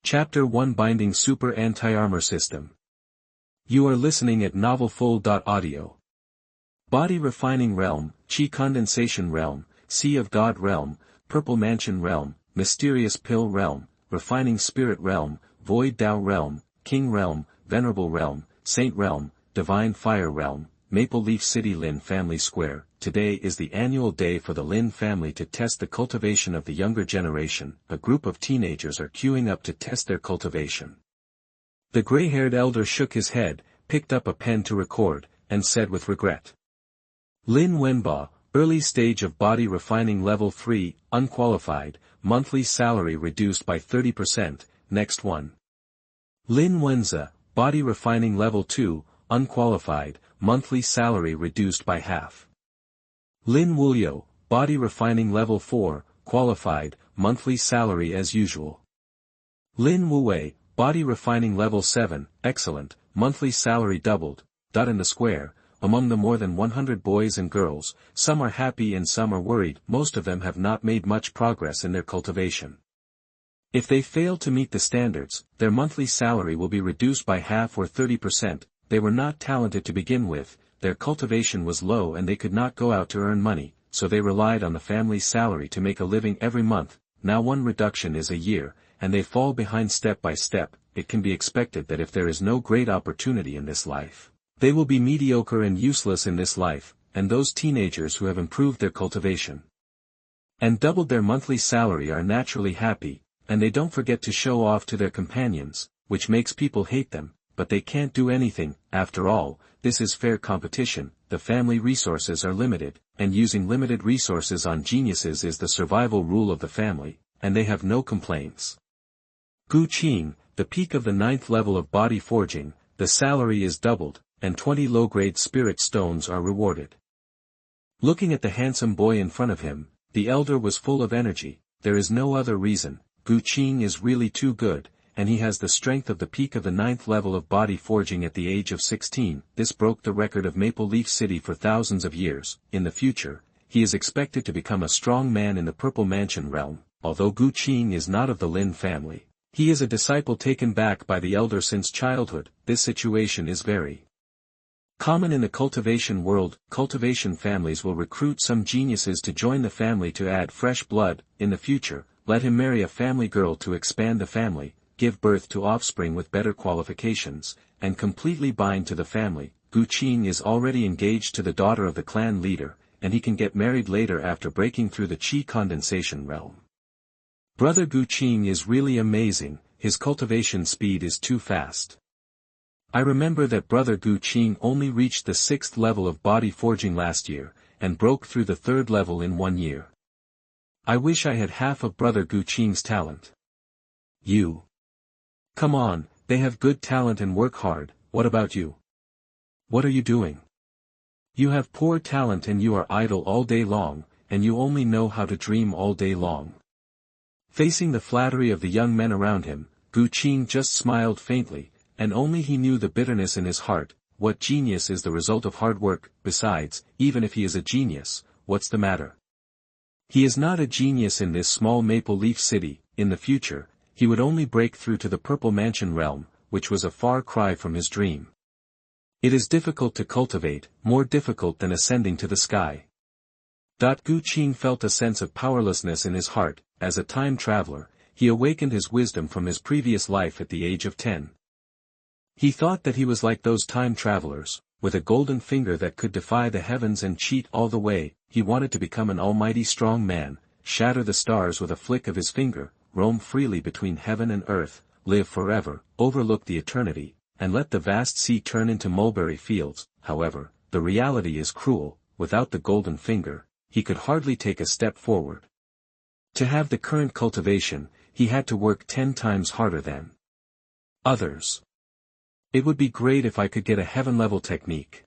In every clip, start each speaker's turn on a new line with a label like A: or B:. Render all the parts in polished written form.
A: Chapter 1 Binding Super Anti-Armor System. You are listening at novelfull.audio. Body Refining Realm, Qi Condensation Realm, Sea of God Realm, Purple Mansion Realm, Mysterious Pill Realm, Refining Spirit Realm, Void Tao Realm, King Realm, Venerable Realm, Saint Realm, Divine Fire Realm, Maple Leaf City Lin Family Square. Today is the annual day for the Lin family to test the cultivation of the younger generation. A group of teenagers are queuing up to test their cultivation. The gray-haired elder shook his head, picked up a pen to record, and said with regret. Lin Wenba, early stage of body refining level 3, unqualified, monthly salary reduced by 30%, next one. Lin Wenza, body refining level 2, unqualified, monthly salary reduced by half. Lin Wulyo, body refining level 4, qualified, monthly salary as usual. Lin Wuwei, body refining level 7, excellent, monthly salary doubled. In the square, among the more than 100 boys and girls, some are happy and some are worried. Most of them have not made much progress in their cultivation. If they fail to meet the standards, their monthly salary will be reduced by half or 30%. They were not talented to begin with, their cultivation was low and they could not go out to earn money, so they relied on the family's salary to make a living every month. Now one reduction is a year, and they fall behind step by step. It can be expected that if there is no great opportunity in this life, they will be mediocre and useless in this life, and those teenagers who have improved their cultivation and doubled their monthly salary are naturally happy, and they don't forget to show off to their companions, which makes people hate them, but they can't do anything. After all, this is fair competition. The family resources are limited, and using limited resources on geniuses is the survival rule of the family, and they have no complaints. Gu Qing, the peak of the 9th level of body forging, the salary is doubled, and 20 low-grade spirit stones are rewarded. Looking at the handsome boy in front of him, the elder was full of energy. There is no other reason. Gu Qing is really too good, and he has the strength of the peak of the 9th level of body forging at the age of 16. This broke the record of Maple Leaf City for thousands of years. In the future, he is expected to become a strong man in the Purple Mansion realm. Although Gu Qing is not of the Lin family, he is a disciple taken back by the elder since childhood. This situation is very common in the cultivation world. Cultivation families will recruit some geniuses to join the family to add fresh blood. In the future, let him marry a family girl to expand the family, give birth to offspring with better qualifications, and completely bind to the family. Gu Qing is already engaged to the daughter of the clan leader, and he can get married later after breaking through the Qi Condensation realm. Brother Gu Qing is really amazing. His cultivation speed is too fast. I remember that Brother Gu Qing only reached the 6th level of body forging last year, and broke through the 3rd level in 1 year. I wish I had half of Brother Gu Qing's talent. You. Come on, they have good talent and work hard. What about you? What are you doing? You have poor talent and you are idle all day long, and you only know how to dream all day long. Facing the flattery of the young men around him, Gu Qing just smiled faintly, and only he knew the bitterness in his heart. What genius is the result of hard work? Besides, even if he is a genius, what's the matter? He is not a genius in this small Maple Leaf City. In the future, he would only break through to the Purple Mansion realm, which was a far cry from his dream. It is difficult to cultivate, more difficult than ascending to the sky. Gu Qing felt a sense of powerlessness in his heart. As a time traveler, he awakened his wisdom from his previous life at the age of 10. He thought that he was like those time travelers, with a golden finger that could defy the heavens and cheat all the way. He wanted to become an almighty strong man, shatter the stars with a flick of his finger, roam freely between heaven and earth, live forever, overlook the eternity, and let the vast sea turn into mulberry fields. However, the reality is cruel. Without the golden finger, he could hardly take a step forward. To have the current cultivation, he had to work 10 times harder than others. It would be great if I could get a heaven-level technique.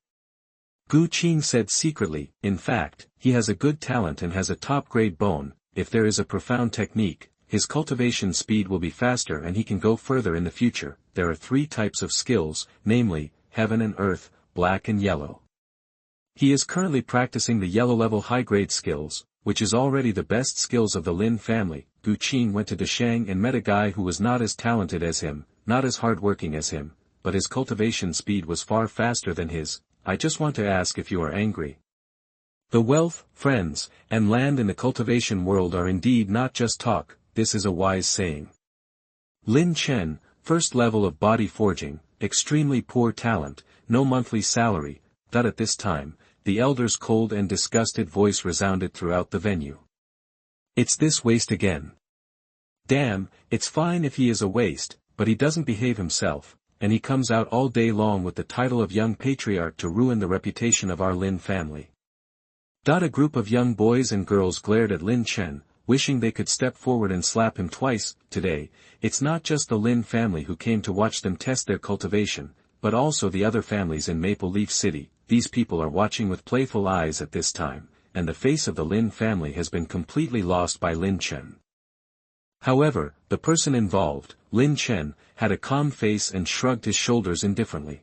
A: Gu Qing said secretly. In fact, he has a good talent and has a top-grade bone. If there is a profound technique, his cultivation speed will be faster and he can go further in the future. There are 3 types of skills, namely, heaven and earth, black and yellow. He is currently practicing the yellow level high-grade skills, which is already the best skills of the Lin family. Gu Qing went to Deshang and met a guy who was not as talented as him, not as hard-working as him, but his cultivation speed was far faster than his. I just want to ask if you are angry. The wealth, friends, and land in the cultivation world are indeed not just talk, this is a wise saying. Lin Chen, first level of body forging, extremely poor talent, no monthly salary, that at this time, the elder's cold and disgusted voice resounded throughout the venue. It's this waste again. Damn, it's fine if he is a waste, but he doesn't behave himself, and he comes out all day long with the title of young patriarch to ruin the reputation of our Lin family. A group of young boys and girls glared at Lin Chen, wishing they could step forward and slap him twice. Today, it's not just the Lin family who came to watch them test their cultivation, but also the other families in Maple Leaf City. These people are watching with playful eyes at this time, and the face of the Lin family has been completely lost by Lin Chen. However, the person involved, Lin Chen, had a calm face and shrugged his shoulders indifferently.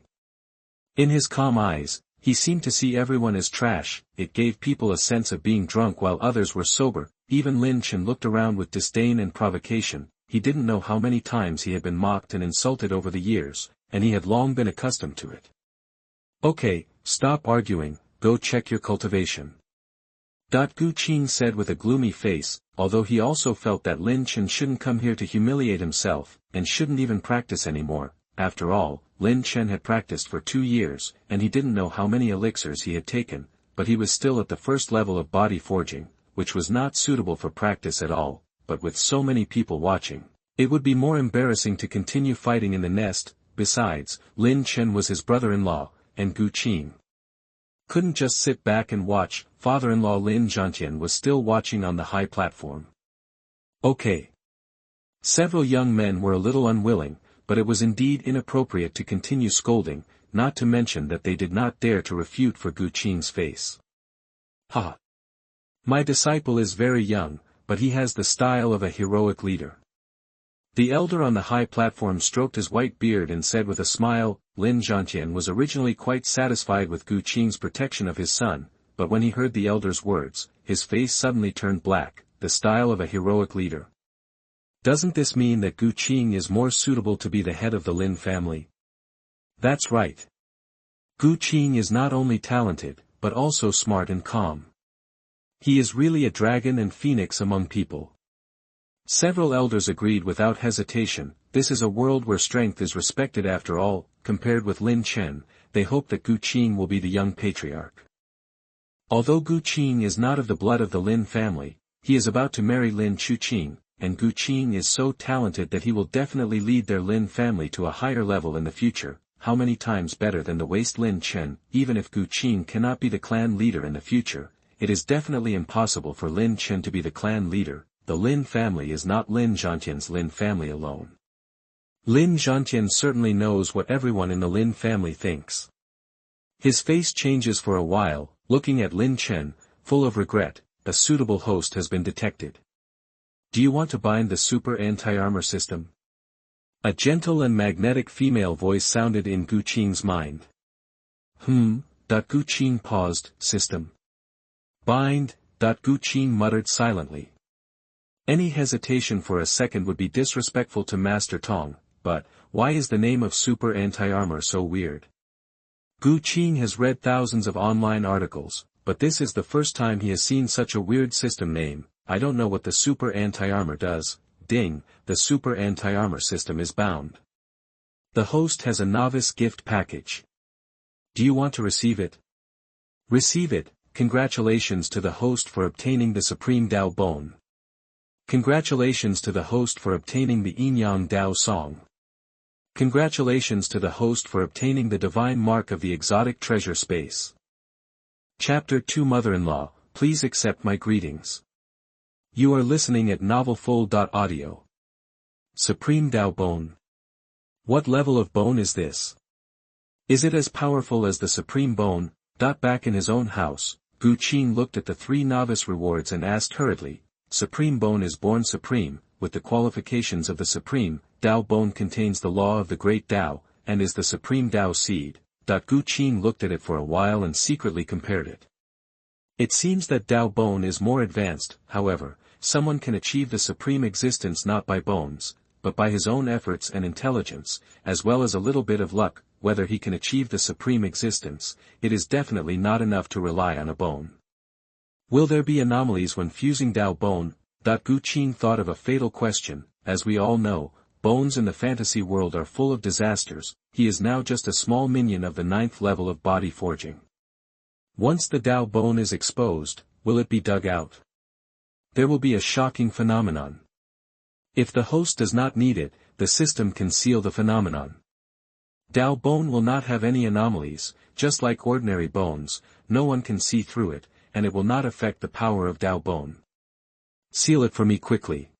A: In his calm eyes, he seemed to see everyone as trash. It gave people a sense of being drunk while others were sober. Even Lin Chen looked around with disdain and provocation. He didn't know how many times he had been mocked and insulted over the years, and he had long been accustomed to it. Okay, stop arguing, go check your cultivation. Gu Qing said with a gloomy face, although he also felt that Lin Chen shouldn't come here to humiliate himself, and shouldn't even practice anymore. After all, Lin Chen had practiced for 2 years, and he didn't know how many elixirs he had taken, but he was still at the first level of body forging, which was not suitable for practice at all. But with so many people watching, it would be more embarrassing to continue fighting in the nest. Besides, Lin Chen was his brother-in-law, and Gu Qing couldn't just sit back and watch. Father-in-law Lin Zhantian was still watching on the high platform. Okay. Several young men were a little unwilling, but it was indeed inappropriate to continue scolding, not to mention that they did not dare to refute for Gu Qing's face. Ha! My disciple is very young, but he has the style of a heroic leader. The elder on the high platform stroked his white beard and said with a smile. Lin Zhantian was originally quite satisfied with Gu Qing's protection of his son, but when he heard the elder's words, his face suddenly turned black. The style of a heroic leader. Doesn't this mean that Gu Qing is more suitable to be the head of the Lin family? That's right. Gu Qing is not only talented, but also smart and calm. He is really a dragon and phoenix among people. Several elders agreed without hesitation. This is a world where strength is respected after all. Compared with Lin Chen, they hope that Gu Qing will be the young patriarch. Although Gu Qing is not of the blood of the Lin family, he is about to marry Lin Chuqing, and Gu Qing is so talented that he will definitely lead their Lin family to a higher level in the future. How many times better than the waste Lin Chen? Even if Gu Qing cannot be the clan leader in the future, it is definitely impossible for Lin Chen to be the clan leader. The Lin family is not Lin Zhantian's Lin family alone. Lin Zhantian certainly knows what everyone in the Lin family thinks. His face changes for a while, looking at Lin Chen, full of regret. A suitable host has been detected. Do you want to bind the super anti-armor system? A gentle and magnetic female voice sounded in Gu Qing's mind. Gu Qing paused. System. Bind. Gu Qing muttered silently. Any hesitation for a second would be disrespectful to Master Tong, but, why is the name of super anti-armor so weird? Gu Qing has read thousands of online articles, but this is the first time he has seen such a weird system name. I don't know what the super anti-armor does. Ding, the super anti-armor system is bound. The host has a novice gift package. Do you want to receive it? Receive it. Congratulations to the host for obtaining the Supreme Dao Bone. Congratulations to the host for obtaining the Yin-Yang Dao Song. Congratulations to the host for obtaining the Divine Mark of the Exotic Treasure Space. Chapter 2 Mother-in-law, please accept my greetings. You are listening at novelfull.audio. Supreme Dao Bone. What level of bone is this? Is it as powerful as the Supreme Bone? Back in his own house, Gu Qing looked at the 3 novice rewards and asked hurriedly. Supreme Bone is born supreme, with the qualifications of the Supreme. Dao Bone contains the law of the Great Dao, and is the Supreme Dao seed. Gu Qing looked at it for a while and secretly compared it. It seems that Dao Bone is more advanced, however, someone can achieve the supreme existence not by bones, but by his own efforts and intelligence, as well as a little bit of luck. Whether he can achieve the supreme existence, it is definitely not enough to rely on a bone. Will there be anomalies when fusing Dao bone? Qing thought of a fatal question. As we all know, bones in the fantasy world are full of disasters. He is now just a small minion of the 9th level of body forging. Once the Dao bone is exposed, will it be dug out? There will be a shocking phenomenon. If the host does not need it, the system can seal the phenomenon. Dao bone will not have any anomalies, just like ordinary bones, no one can see through it, and it will not affect the power of Dao bone. Seal it for me quickly.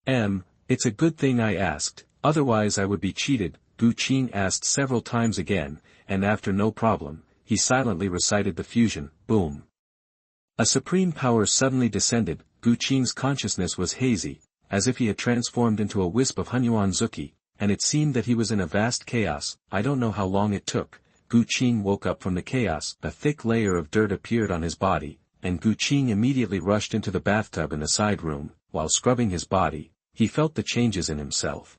A: It's a good thing I asked, otherwise I would be cheated. Qing asked several times again, and after no problem, he silently recited the fusion. Boom. A supreme power suddenly descended. Qing's consciousness was hazy, as if he had transformed into a wisp of Hunyuan Yiqi, and it seemed that he was in a vast chaos. I don't know how long it took. Qing woke up from the chaos. A thick layer of dirt appeared on his body, and Qing immediately rushed into the bathtub in the side room. While scrubbing his body, he felt the changes in himself.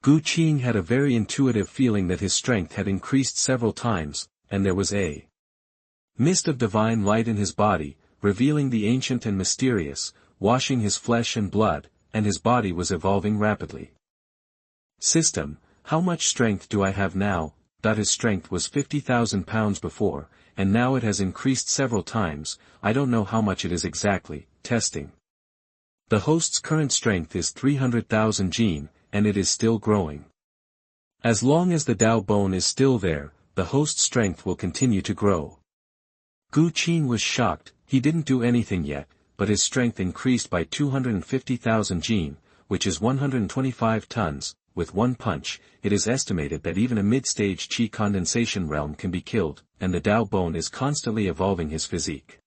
A: Qing had a very intuitive feeling that his strength had increased several times, and there was a mist of divine light in his body, revealing the ancient and mysterious, washing his flesh and blood, and his body was evolving rapidly. System, how much strength do I have now? His strength was 50,000 pounds before, and now it has increased several times. I don't know how much it is exactly. Testing. The host's current strength is 300,000 gene, and it is still growing. As long as the Dao bone is still there, the host's strength will continue to grow. Qing was shocked. He didn't do anything yet, but his strength increased by 250,000 gene, which is 125 tons. With one punch, it is estimated that even a mid-stage Qi Condensation realm can be killed, and the Dao bone is constantly evolving his physique.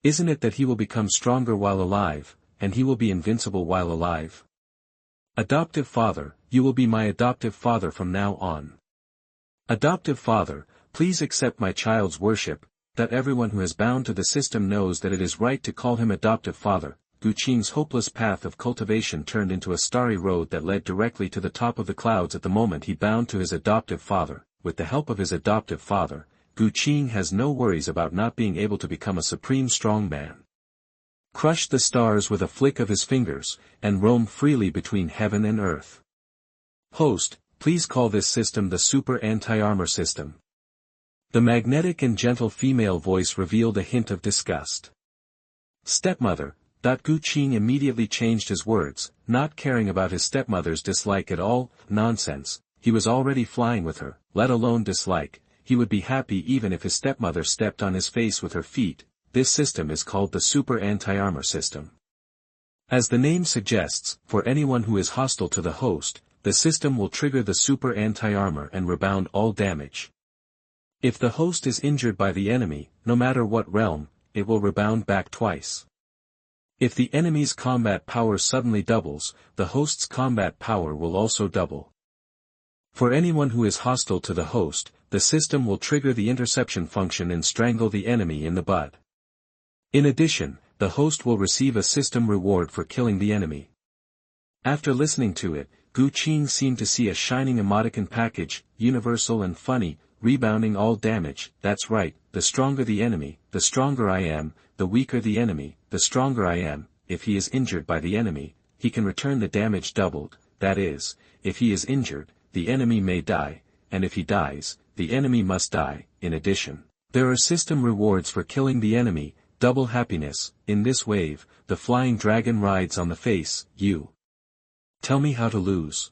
A: Isn't it that he will become stronger while alive, and he will be invincible while alive? Adoptive father, you will be my adoptive father from now on. Adoptive father, please accept my child's worship. That everyone who has bound to the system knows that it is right to call him adoptive father. Qing's hopeless path of cultivation turned into a starry road that led directly to the top of the clouds at the moment he bound to his adoptive father. With the help of his adoptive father, Qing has no worries about not being able to become a supreme strong man. Crush the stars with a flick of his fingers, and roam freely between heaven and earth. Host, please call this system the Super Anti-Armor System. The magnetic and gentle female voice revealed a hint of disgust. Stepmother. Qing immediately changed his words, not caring about his stepmother's dislike at all. Nonsense, he was already flying with her, let alone dislike. He would be happy even if his stepmother stepped on his face with her feet. This system is called the Super Anti-Armor System. As the name suggests, for anyone who is hostile to the host, the system will trigger the Super Anti-Armor and rebound all damage. If the host is injured by the enemy, no matter what realm, it will rebound back twice. If the enemy's combat power suddenly doubles, the host's combat power will also double. For anyone who is hostile to the host, the system will trigger the interception function and strangle the enemy in the bud. In addition, the host will receive a system reward for killing the enemy. After listening to it, Qing seemed to see a shining emoticon package, universal and funny, rebounding all damage. That's right, the stronger the enemy, the stronger I am, the weaker the enemy, the stronger I am. If he is injured by the enemy, he can return the damage doubled. That is, if he is injured, the enemy may die, and if he dies, the enemy must die. In addition, there are system rewards for killing the enemy, double happiness. In this wave, the flying dragon rides on the face. You tell me how to lose.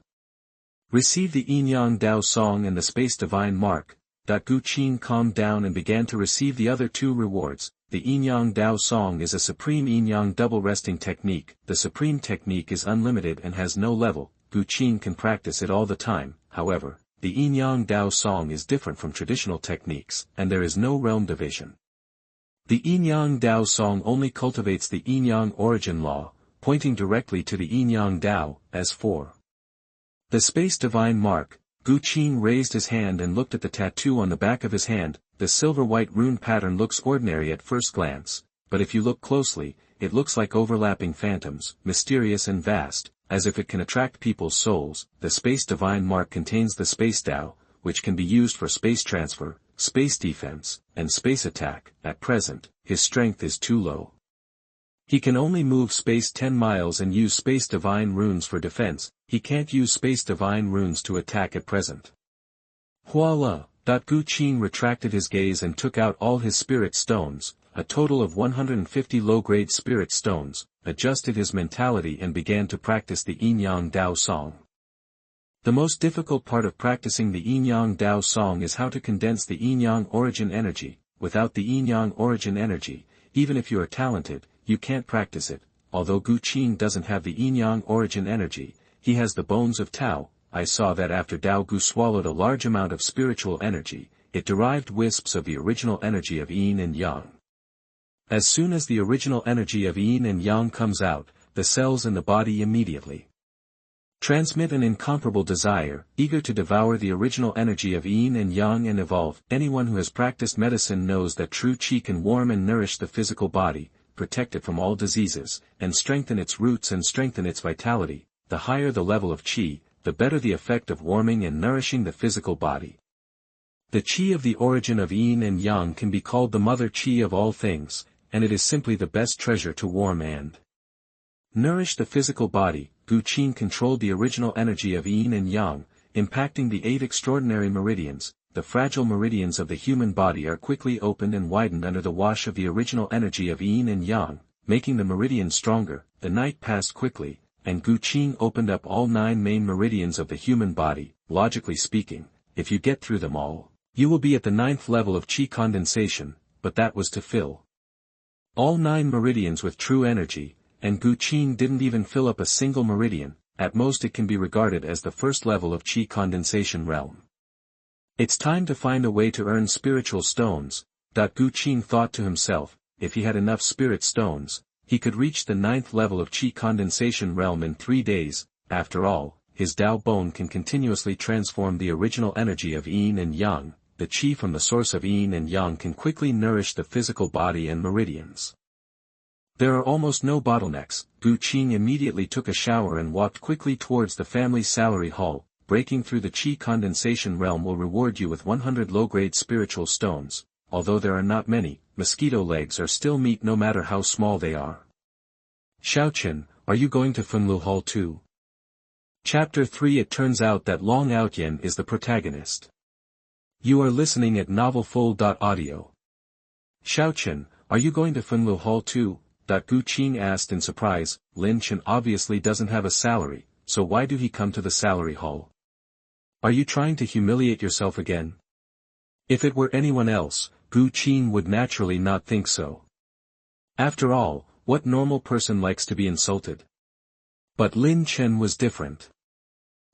A: Receive the Yin-Yang Dao Song and the Space Divine Mark. Qing calmed down and began to receive the other two rewards. The Yin-Yang Dao Song is a supreme Yin-Yang double resting technique. The supreme technique is unlimited and has no level. Qing can practice it all the time. However, the Yin-Yang Dao Song is different from traditional techniques, and there is no realm division. The Yin-Yang Dao Song only cultivates the Yin-Yang origin law, pointing directly to the Yin-Yang Dao. As for the Space Divine Mark, Qing raised his hand and looked at the tattoo on the back of his hand. The silver-white rune pattern looks ordinary at first glance, but if you look closely, it looks like overlapping phantoms, mysterious and vast, as if it can attract people's souls. The space divine mark contains the space Tao, which can be used for space transfer, space defense, and space attack. At present, his strength is too low. He can only move space 10 miles and use space divine runes for defense. He can't use space divine runes to attack at present. Voila! Gu Qing retracted his gaze and took out all his spirit stones, a total of 150 low-grade spirit stones, adjusted his mentality and began to practice the Yin-Yang Dao Song. The most difficult part of practicing the Yin-Yang Dao Song is how to condense the Yin-Yang origin energy. Without the Yin-Yang origin energy, even if you are talented, you can't practice it. Although Gu Qing doesn't have the Yin-Yang origin energy, he has the bones of Tao. I saw that after Dao Gu swallowed a large amount of spiritual energy, it derived wisps of the original energy of Yin and Yang. As soon as the original energy of Yin and Yang comes out, the cells in the body immediately transmit an incomparable desire, eager to devour the original energy of Yin and Yang and evolve. Anyone who has practiced medicine knows that true Qi can warm and nourish the physical body, protect it from all diseases, and strengthen its roots and strengthen its vitality. The higher the level of Qi, the better the effect of warming and nourishing the physical body. The Qi of the origin of Yin and Yang can be called the mother Qi of all things, and it is simply the best treasure to warm and nourish the physical body. Gu Qing controlled the original energy of Yin and Yang, impacting the 8 extraordinary meridians. The fragile meridians of the human body are quickly opened and widened under the wash of the original energy of Yin and Yang, making the meridians stronger. The night passed quickly, and Gu Qing opened up all 9 main meridians of the human body. Logically speaking, if you get through them all, you will be at the 9th level of Qi Condensation, but that was to fill all 9 meridians with true energy, and Gu Qing didn't even fill up a single meridian. At most it can be regarded as the first level of Qi Condensation realm. It's time to find a way to earn spiritual stones. Gu Qing thought to himself, if he had enough spirit stones, he could reach the 9th level of Qi Condensation realm in 3 days. After all, his Dao bone can continuously transform the original energy of Yin and Yang. The Qi from the source of Yin and Yang can quickly nourish the physical body and meridians. There are almost no bottlenecks. Gu Qing immediately took a shower and walked quickly towards the family salary hall. Breaking through the Qi Condensation realm will reward you with 100 low-grade spiritual stones. Although there are not many, mosquito legs are still meat no matter how small they are. Chen, are you going to Funlu Hall too? Chapter 3. It turns out that Long Aotian is the protagonist. You are listening at novelfull.audio. Chen, are you going to Funlu Hall too? Gu Qing asked in surprise. Chen obviously doesn't have a salary, so why do he come to the salary hall? Are you trying to humiliate yourself again? If it were anyone else, Gu Qing would naturally not think so. After all, what normal person likes to be insulted? But Chen was different.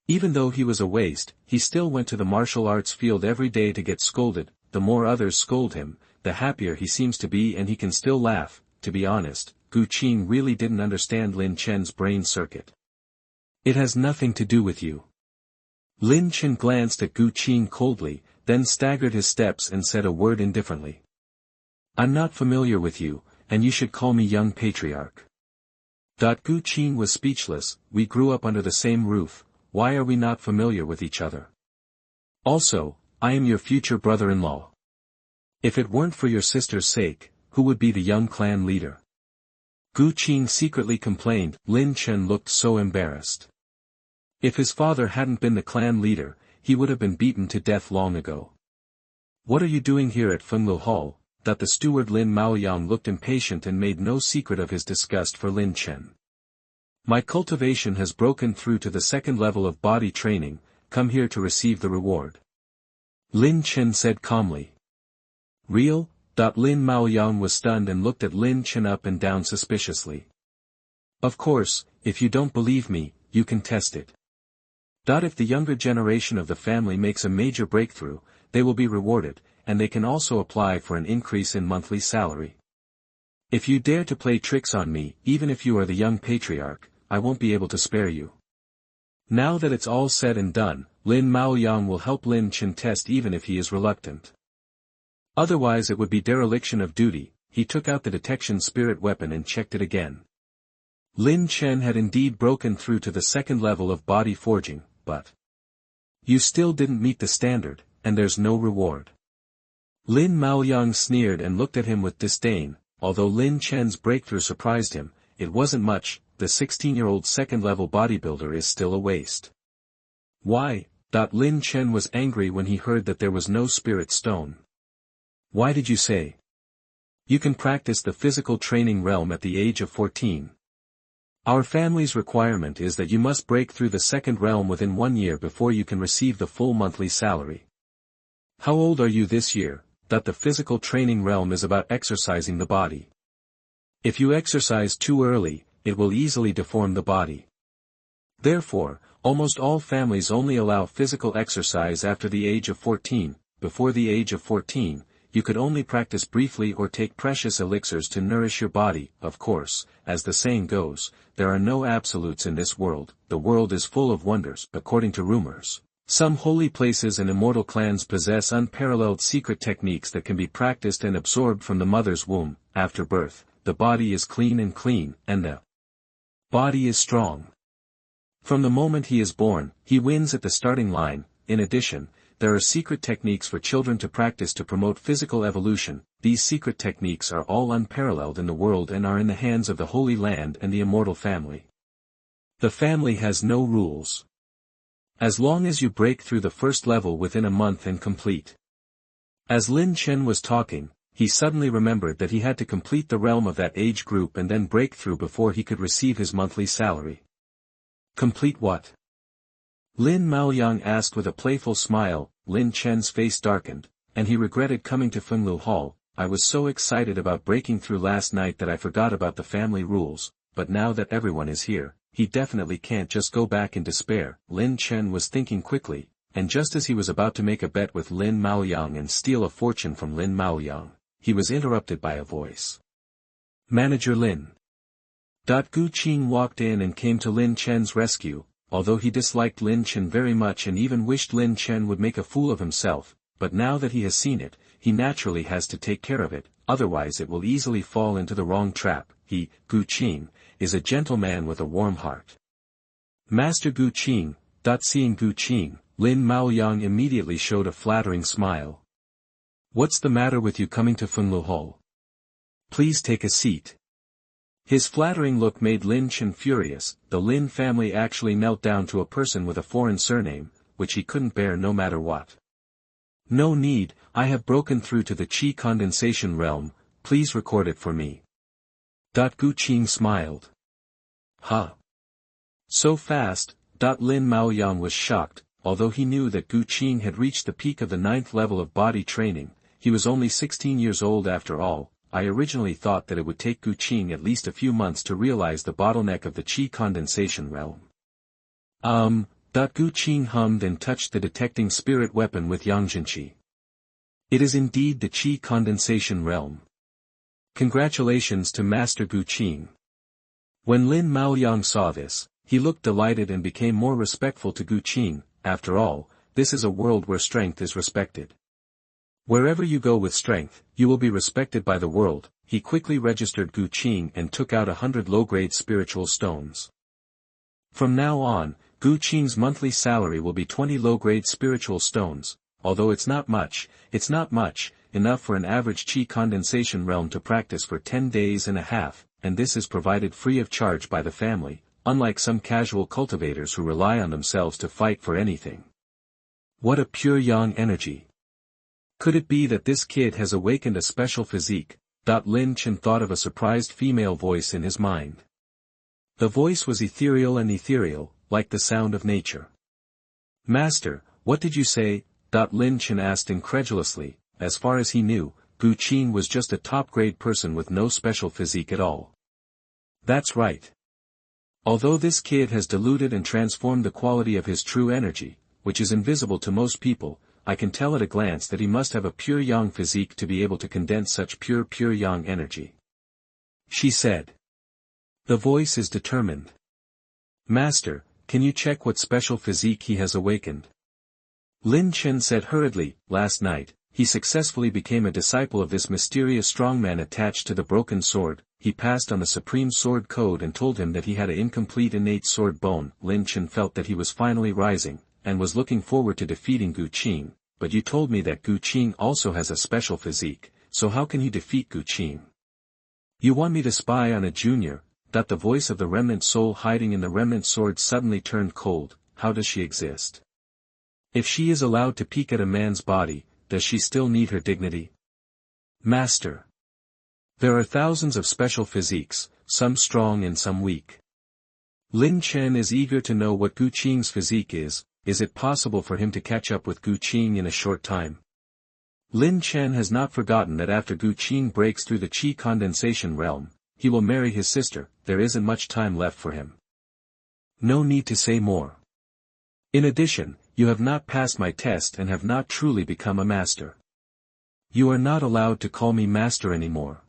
A: Even though he was a waste, he still went to the martial arts field every day to get scolded. The more others scold him, the happier he seems to be, and he can still laugh. To be honest, Gu Qing really didn't understand Chen's brain circuit. It has nothing to do with you. Chen glanced at Gu Qing coldly, then staggered his steps and said a word indifferently. I'm not familiar with you, and you should call me young patriarch. Gu Qing was speechless. We grew up under the same roof, why are we not familiar with each other? Also, I am your future brother-in-law. If it weren't for your sister's sake, who would be the young clan leader? Gu Qing secretly complained. Chen looked so embarrassed. If his father hadn't been the clan leader, he would have been beaten to death long ago. What are you doing here at Funlu Hall? The steward Lin Maoyang looked impatient and made no secret of his disgust for Chen. My cultivation has broken through to the 2nd level of body training, come here to receive the reward. Chen said calmly. Real? Lin Maoyang was stunned and looked at Chen up and down suspiciously. Of course, if you don't believe me, you can test it. If the younger generation of the family makes a major breakthrough, they will be rewarded, and they can also apply for an increase in monthly salary. If you dare to play tricks on me, even if you are the young patriarch, I won't be able to spare you. Now that it's all said and done, Lin Maoyang will help Chen test even if he is reluctant. Otherwise it would be dereliction of duty. he took out the detection spirit weapon and checked it again. Lin Chen had indeed broken through to the second level of body forging, but you still didn't meet the standard, and there's no reward. Lin Maoyang sneered and looked at him with disdain. Although Lin Chen's breakthrough surprised him, it wasn't much. The 16-year-old second-level bodybuilder is still a waste. Why? Lin Chen was angry when he heard that there was no spirit stone. Why did you say? You can practice the physical training realm at the age of 14. Our family's requirement is that you must break through the second realm within 1 year before you can receive the full monthly salary. How old are you this year? The physical training realm is about exercising the body. If you exercise too early, it will easily deform the body. Therefore, almost all families only allow physical exercise after the age of 14. Before the age of 14, you could only practice briefly or take precious elixirs to nourish your body. Of course, as the saying goes, there are no absolutes in this world. The world is full of wonders, according to rumors. Some holy places and immortal clans possess unparalleled secret techniques that can be practiced and absorbed from the mother's womb. After birth, the body is clean, and the body is strong. From the moment he is born, he wins at the starting line. In addition, there are secret techniques for children to practice to promote physical evolution. These secret techniques are all unparalleled in the world and are in the hands of the Holy Land and the immortal family. The family has no rules. As long as you break through the first level within a month and complete. As Lin Chen was talking, he suddenly remembered that he had to complete the realm of that age group and then break through before he could receive his monthly salary. Complete what? Lin Maoyang asked with a playful smile. Lin Chen's face darkened, and he regretted coming to Fenglu Hall. I was so excited about breaking through last night that I forgot about the family rules, but now that everyone is here, he definitely can't just go back in despair. Lin Chen was thinking quickly, and just as he was about to make a bet with Lin Maoyang and steal a fortune from Lin Maoyang, he was interrupted by a voice. Manager Lin. Gu Qing walked in and came to Lin Chen's rescue. Although he disliked Lin Chen very much and even wished Lin Chen would make a fool of himself, but now that he has seen it, he naturally has to take care of it, otherwise it will easily fall into the wrong trap. He, Gu Qing, is a gentleman with a warm heart. Master Gu Qing. Seeing Gu Qing, Lin Maoyang immediately showed a flattering smile. What's the matter with you coming to Fenglu Hall? Please take a seat. His flattering look made Lin Chen furious. The Lin family actually knelt down to a person with a foreign surname, which he couldn't bear no matter what. No need, I have broken through to the Qi Condensation realm, please record it for me. Gu Qing smiled. Huh? So fast? Lin Maoyang was shocked. Although he knew that Gu Qing had reached the peak of the 9th level of body training, he was only 16 years old after all. I originally thought that it would take Gu Qing at least a few months to realize the bottleneck of the Qi Condensation realm. Gu Qing hummed and touched the detecting spirit weapon with Yangjinqi. It is indeed the Qi Condensation realm. Congratulations to Master Gu Qing. When Lin Maoyang saw this, he looked delighted and became more respectful to Gu Qing. After all, this is a world where strength is respected. Wherever you go with strength, you will be respected by the world. He quickly registered Gu Qing and took out 100 low-grade spiritual stones. From now on, Gu Qing's monthly salary will be 20 low-grade spiritual stones. Although it's not much, enough for an average Qi Condensation realm to practice for 10 days and a half, and this is provided free of charge by the family, unlike some casual cultivators who rely on themselves to fight for anything. What a pure yang energy. Could it be that this kid has awakened a special physique? Lin Chen thought of a surprised female voice in his mind. The voice was ethereal, like the sound of nature. Master, what did you say? Lin Chen asked incredulously. As far as he knew, Gu Qing was just a top-grade person with no special physique at all. That's right. Although this kid has diluted and transformed the quality of his true energy, which is invisible to most people, I can tell at a glance that he must have a pure yang physique to be able to condense such pure yang energy. She said. The voice is determined. Master, can you check what special physique he has awakened? Lin Chen said hurriedly. Last night, he successfully became a disciple of this mysterious strongman attached to the broken sword. He passed on the Supreme Sword Code and told him that he had an incomplete innate sword bone. Lin Chen felt that he was finally rising, and was looking forward to defeating Gu Qing, but you told me that Gu Qing also has a special physique, so how can you defeat Gu Qing? You want me to spy on a junior? The voice of the remnant soul hiding in the remnant sword suddenly turned cold. How does she exist? If she is allowed to peek at a man's body, does she still need her dignity? Master. There are thousands of special physiques, some strong and some weak. Lin Chen is eager to know what Gu Qing's physique is. Is it possible for him to catch up with Gu Qing in a short time? Lin Chen has not forgotten that after Gu Qing breaks through the Qi Condensation realm, he will marry his sister. There isn't much time left for him. No need to say more. In addition, you have not passed my test and have not truly become a master. You are not allowed to call me master anymore.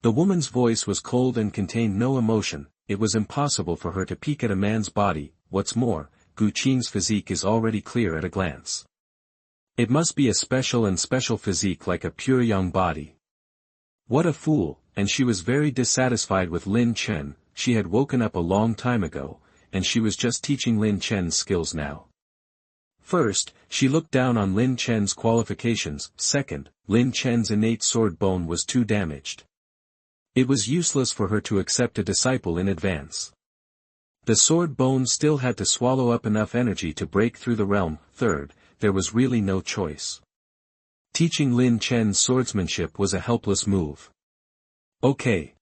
A: The woman's voice was cold and contained no emotion. It was impossible for her to peek at a man's body. What's more, Gu Qing's physique is already clear at a glance. It must be a special physique like a pure young body. What a fool, and she was very dissatisfied with Lin Chen. She had woken up a long time ago, and she was just teaching Lin Chen's skills now. First, she looked down on Lin Chen's qualifications. Second, Lin Chen's innate sword bone was too damaged. It was useless for her to accept a disciple in advance. The sword bone still had to swallow up enough energy to break through the realm. Third, there was really no choice. Teaching Lin Chen's swordsmanship was a helpless move. Okay.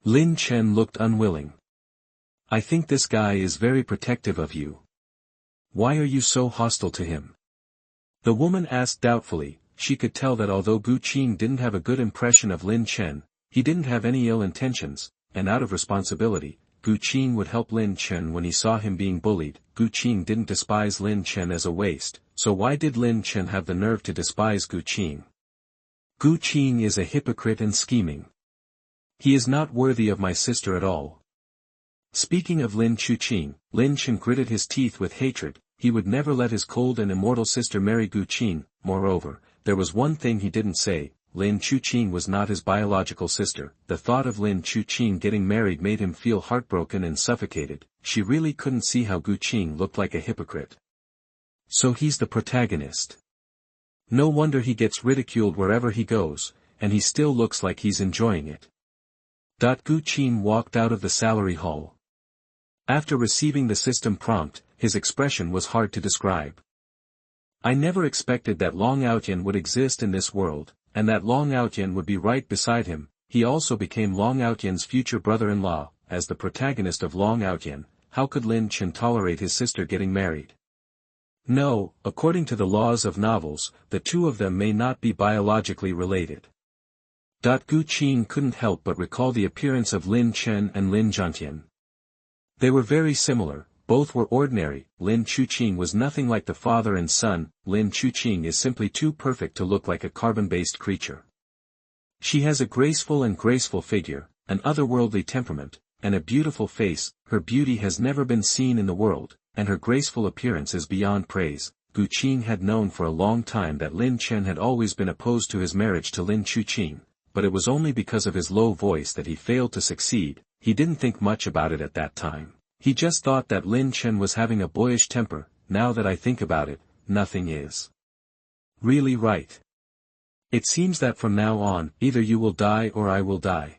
A: Lin Chen looked unwilling. I think this guy is very protective of you. Why are you so hostile to him? The woman asked doubtfully. She could tell that although Gu Qing didn't have a good impression of Lin Chen, he didn't have any ill intentions, and out of responsibility, Gu Qing would help Lin Chen when he saw him being bullied. Gu Qing didn't despise Lin Chen as a waste, so why did Lin Chen have the nerve to despise Gu Qing? Gu Qing is a hypocrite and scheming. He is not worthy of my sister at all. Speaking of Lin Qing, Lin Chen gritted his teeth with hatred. He would never let his cold and immortal sister marry Gu Qing. Moreover, there was one thing he didn't say. Lin Qing was not his biological sister. The thought of Lin Qing getting married made him feel heartbroken and suffocated. She really couldn't see how Gu Qing looked like a hypocrite. So he's the protagonist. No wonder he gets ridiculed wherever he goes, and he still looks like he's enjoying it. Gu Qing walked out of the salary hall. After receiving the system prompt, his expression was hard to describe. I never expected that Long Aotian would exist in this world, and that Long Aotian would be right beside him. He also became Long Aotian's future brother-in-law. As the protagonist of Long Aotian, how could Lin Chen tolerate his sister getting married? No, according to the laws of novels, the two of them may not be biologically related. Gu Qing couldn't help but recall the appearance of Lin Chen and Lin Zhantian. They were very similar. Both were ordinary. Lin Qing was nothing like the father and son. Lin Qing is simply too perfect to look like a carbon-based creature. She has a graceful figure, an otherworldly temperament, and a beautiful face. Her beauty has never been seen in the world, and her graceful appearance is beyond praise. Gu Qing had known for a long time that Lin Chen had always been opposed to his marriage to Lin Qing, but it was only because of his low voice that he failed to succeed. He didn't think much about it at that time. He just thought that Lin Chen was having a boyish temper. Now that I think about it, nothing is really right. It seems that from now on, either you will die or I will die.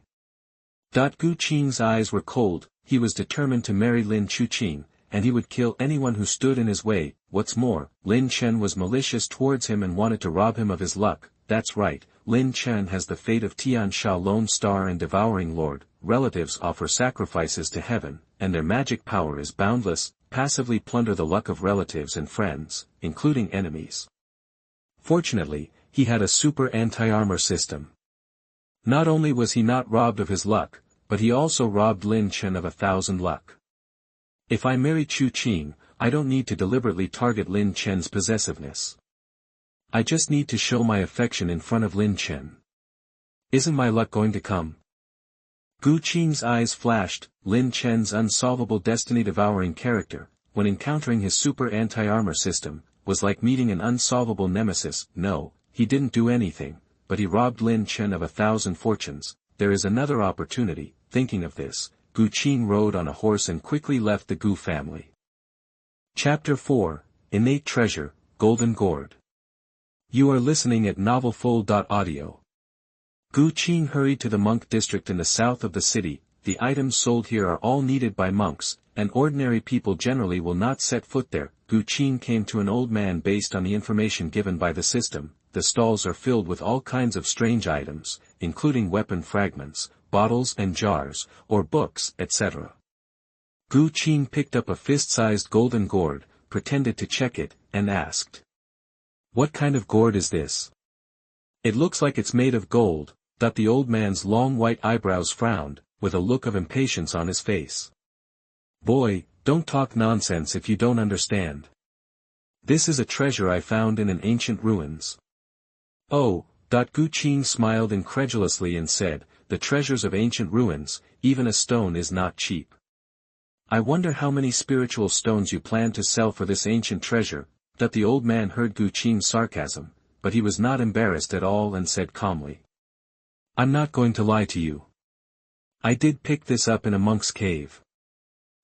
A: Gu Qing's eyes were cold. He was determined to marry Lin Qing, and he would kill anyone who stood in his way. What's more, Lin Chen was malicious towards him and wanted to rob him of his luck. That's right, Lin Chen has the fate of Tian Sha, Lone Star and Devouring Lord. Relatives offer sacrifices to heaven, and their magic power is boundless. Passively plunder the luck of relatives and friends, including enemies. Fortunately, he had a super anti-armor system. Not only was he not robbed of his luck, but he also robbed Lin Chen of 1,000 luck. If I marry Qing, I don't need to deliberately target Lin Chen's possessiveness. I just need to show my affection in front of Lin Chen. Isn't my luck going to come? Gu Qing's eyes flashed. Lin Chen's unsolvable destiny-devouring character, when encountering his super anti-armor system, was like meeting an unsolvable nemesis. No, he didn't do anything, but he robbed Lin Chen of 1,000 fortunes. There is another opportunity. Thinking of this, Gu Qing rode on a horse and quickly left the Gu family. Chapter 4, Innate Treasure, Golden Gourd. You are listening at novelfull.audio. Gu Qing hurried to the monk district in the south of the city. The items sold here are all needed by monks, and ordinary people generally will not set foot there. Gu Qing came to an old man based on the information given by the system. The stalls are filled with all kinds of strange items, including weapon fragments, bottles and jars, or books, etc. Gu Qing picked up a fist-sized golden gourd, pretended to check it, and asked, "What kind of gourd is this?" "It looks like it's made of gold." The old man's long white eyebrows frowned, with a look of impatience on his face. "Boy, don't talk nonsense if you don't understand. This is a treasure I found in an ancient ruins." "Oh," Gu Qing smiled incredulously and said, "The treasures of ancient ruins, even a stone is not cheap. I wonder how many spiritual stones you plan to sell for this ancient treasure." The old man heard Gu Qing's sarcasm, but he was not embarrassed at all and said calmly, "I'm not going to lie to you. I did pick this up in a monk's cave.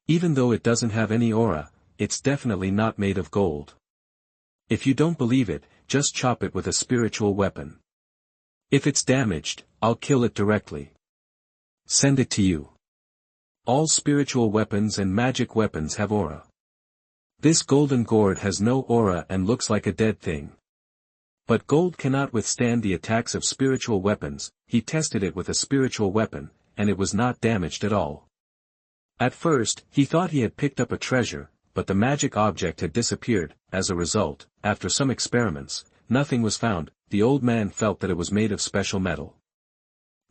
A: Even though it doesn't have any aura, it's definitely not made of gold. If you don't believe it, just chop it with a spiritual weapon. If it's damaged, I'll kill it directly. Send it to you. All spiritual weapons and magic weapons have aura. This golden gourd has no aura and looks like a dead thing. But gold cannot withstand the attacks of spiritual weapons." He tested it with a spiritual weapon, and it was not damaged at all. At first, he thought he had picked up a treasure, but the magic object had disappeared. As a result, after some experiments, nothing was found. The old man felt that it was made of special metal.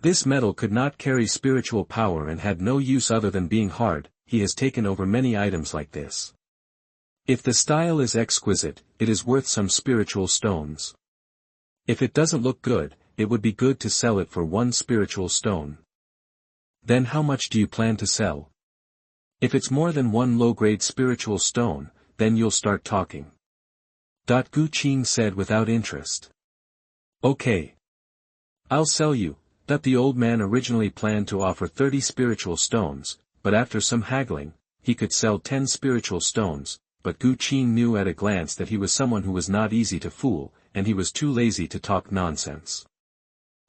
A: This metal could not carry spiritual power and had no use other than being hard. He has taken over many items like this. If the style is exquisite, it is worth some spiritual stones. If it doesn't look good, it would be good to sell it for 1 spiritual stone. Then how much do you plan to sell? If it's more than 1 low-grade spiritual stone, then you'll start talking. Gu Qing said without interest. "Okay. I'll sell you." The old man originally planned to offer 30 spiritual stones, but after some haggling, he could sell 10 spiritual stones, but Gu Qing knew at a glance that he was someone who was not easy to fool, and he was too lazy to talk nonsense.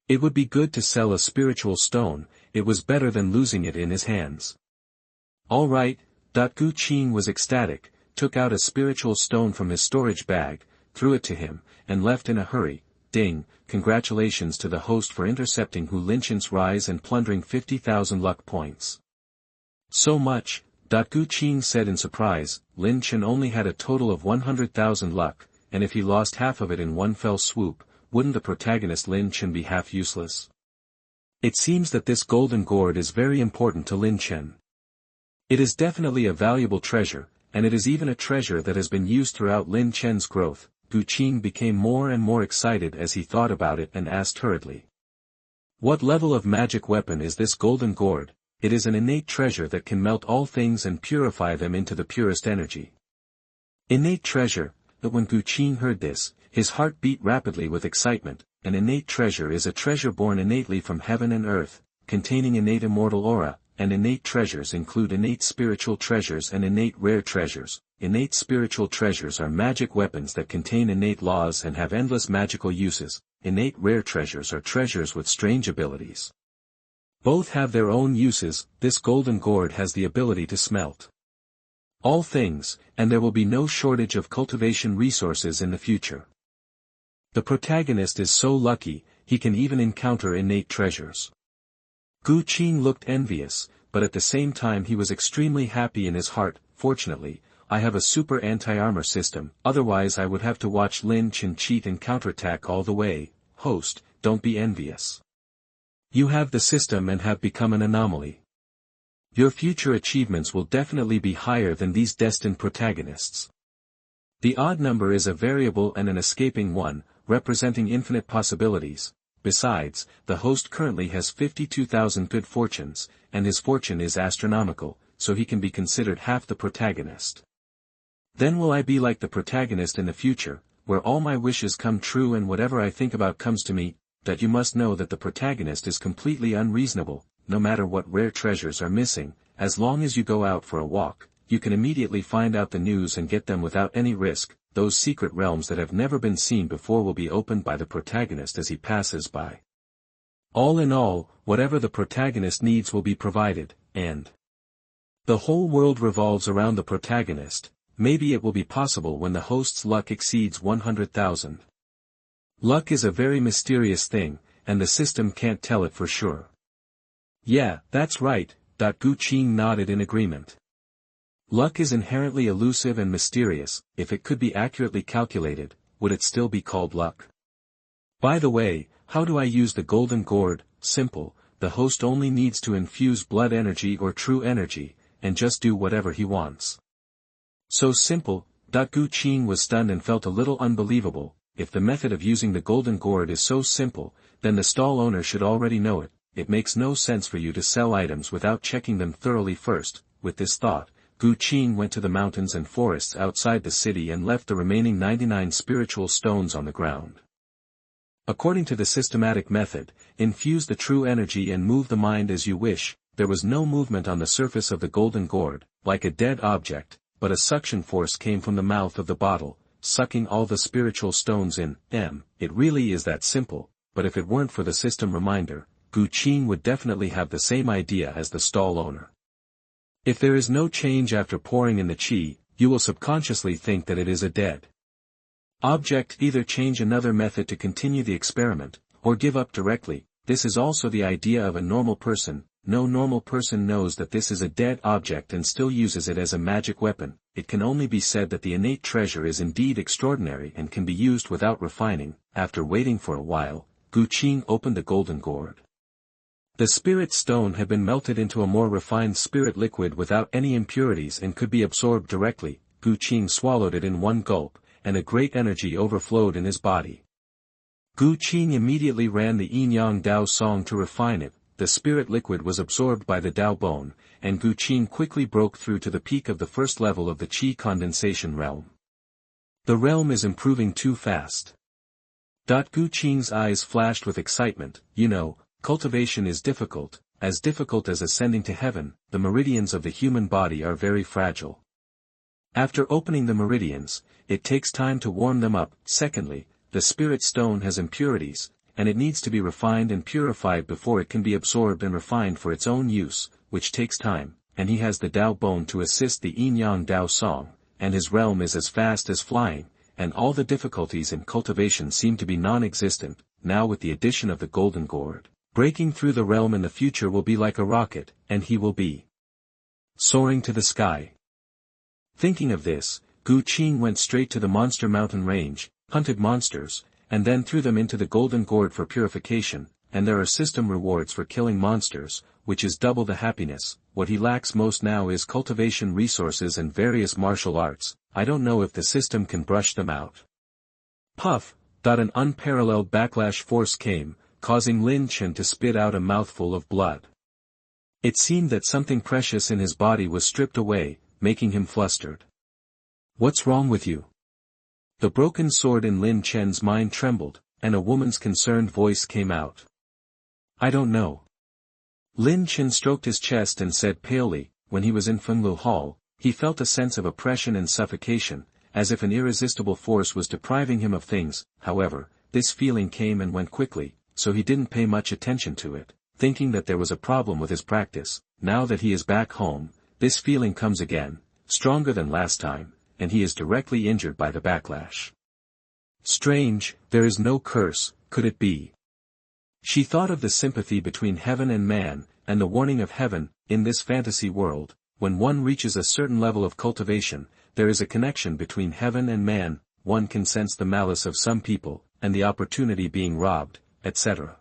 A: It would be good to sell a spiritual stone. It was better than losing it in his hands. "All right." Gu Qing was ecstatic, took out a spiritual stone from his storage bag, threw it to him, and left in a hurry. Ding, congratulations to the host for intercepting Hu Linchen's rise and plundering 50,000 luck points. "So much?" Gu Qing said in surprise. Lin Chen only had a total of 100,000 luck, and if he lost half of it in one fell swoop, wouldn't the protagonist Lin Chen be half useless? It seems that this golden gourd is very important to Lin Chen. It is definitely a valuable treasure, and it is even a treasure that has been used throughout Lin Chen's growth. Gu Qing became more and more excited as he thought about it and asked hurriedly, "What level of magic weapon is this golden gourd?" "It is an innate treasure that can melt all things and purify them into the purest energy." Innate treasure. But when Gu Qing heard this, his heart beat rapidly with excitement. An innate treasure is a treasure born innately from heaven and earth, containing innate immortal aura, and innate treasures include innate spiritual treasures and innate rare treasures. Innate spiritual treasures are magic weapons that contain innate laws and have endless magical uses. Innate rare treasures are treasures with strange abilities. Both have their own uses. This golden gourd has the ability to smelt all things, and there will be no shortage of cultivation resources in the future. The protagonist is so lucky, he can even encounter innate treasures. Gu Qing looked envious, but at the same time he was extremely happy in his heart. "Fortunately, I have a super anti-armor system, otherwise I would have to watch Lin Chen cheat and counterattack all the way." "Host, don't be envious. You have the system and have become an anomaly. Your future achievements will definitely be higher than these destined protagonists." The odd number is a variable and an escaping one, representing infinite possibilities. Besides, the host currently has 52,000 good fortunes, and his fortune is astronomical, so he can be considered half the protagonist. Then will I be like the protagonist in the future? where all my wishes come true and whatever I think about comes to me, that you must know that the protagonist is completely unreasonable, no matter what rare treasures are missing, as long as you go out for a walk, you can immediately find out the news and get them without any risk. Those secret realms that have never been seen before will be opened by the protagonist as he passes by. All in all, whatever the protagonist needs will be provided, and the whole world revolves around the protagonist. Maybe it will be possible when the host's luck exceeds 100,000. Luck is a very mysterious thing, and the system can't tell it for sure. Yeah, that's right, Qing nodded in agreement. Luck is inherently elusive and mysterious. If it could be accurately calculated, would it still be called luck? By the way, how do I use the golden gourd? Simple, the host only needs to infuse blood energy or true energy, and just do whatever he wants. So simple. Qing was stunned and felt a little unbelievable. If the method of using the golden gourd is so simple, then the stall owner should already know it. It makes no sense for you to sell items without checking them thoroughly first. With this thought, Qing went to the mountains and forests outside the city and left the remaining 99 spiritual stones on the ground. According to the systematic method, infuse the true energy and move the mind as you wish. There was no movement on the surface of the golden gourd, like a dead object, but a suction force came from the mouth of the bottle, sucking all the spiritual stones in. It really is that simple, but if it weren't for the system reminder, Qing would definitely have the same idea as the stall owner. If there is no change after pouring in the qi, you will subconsciously think that it is a dead object. Either change another method to continue the experiment, or give up directly. This is also the idea of a normal person. No normal person knows that this is a dead object and still uses it as a magic weapon. It can only be said that the innate treasure is indeed extraordinary and can be used without refining. After waiting for a while, Qing opened the golden gourd. The spirit stone had been melted into a more refined spirit liquid without any impurities and could be absorbed directly. Qing swallowed it in one gulp, and a great energy overflowed in his body. Qing immediately ran the Yin-Yang Dao song to refine it. The spirit liquid was absorbed by the Dao bone, and Qing quickly broke through to the peak of the first level of the Qi Condensation realm. The realm is improving too fast. Qing's eyes flashed with excitement. Cultivation is difficult as ascending to heaven. The meridians of the human body are very fragile. After opening the meridians, it takes time to warm them up. Secondly, the spirit stone has impurities, and it needs to be refined and purified before it can be absorbed and refined for its own use, which takes time, and he has the Dao bone to assist the Yin-Yang Dao song, and his realm is as fast as flying, and all the difficulties in cultivation seem to be non-existent. Now with the addition of the golden gourd, breaking through the realm in the future will be like a rocket, and he will be soaring to the sky. Thinking of this, Qing went straight to the monster mountain range, hunted monsters, and then threw them into the golden gourd for purification, and there are system rewards for killing monsters, which is double the happiness. What he lacks most now is cultivation resources and various martial arts. I don't know if the system can brush them out. Puff! An unparalleled backlash force came, causing Chen to spit out a mouthful of blood. It seemed that something precious in his body was stripped away, making him flustered. What's wrong with you? The broken sword in Chen's mind trembled, and a woman's concerned voice came out. I don't know. Chen stroked his chest and said palely. When he was in Fenglu Hall, he felt a sense of oppression and suffocation, as if an irresistible force was depriving him of things. However, this feeling came and went quickly, so he didn't pay much attention to it, thinking that there was a problem with his practice. Now that he is back home, this feeling comes again, stronger than last time, and he is directly injured by the backlash. Strange, there is no curse, could it be? She thought of the sympathy between heaven and man, and the warning of heaven. In this fantasy world, when one reaches a certain level of cultivation, there is a connection between heaven and man. One can sense the malice of some people, and the opportunity being robbed, etc.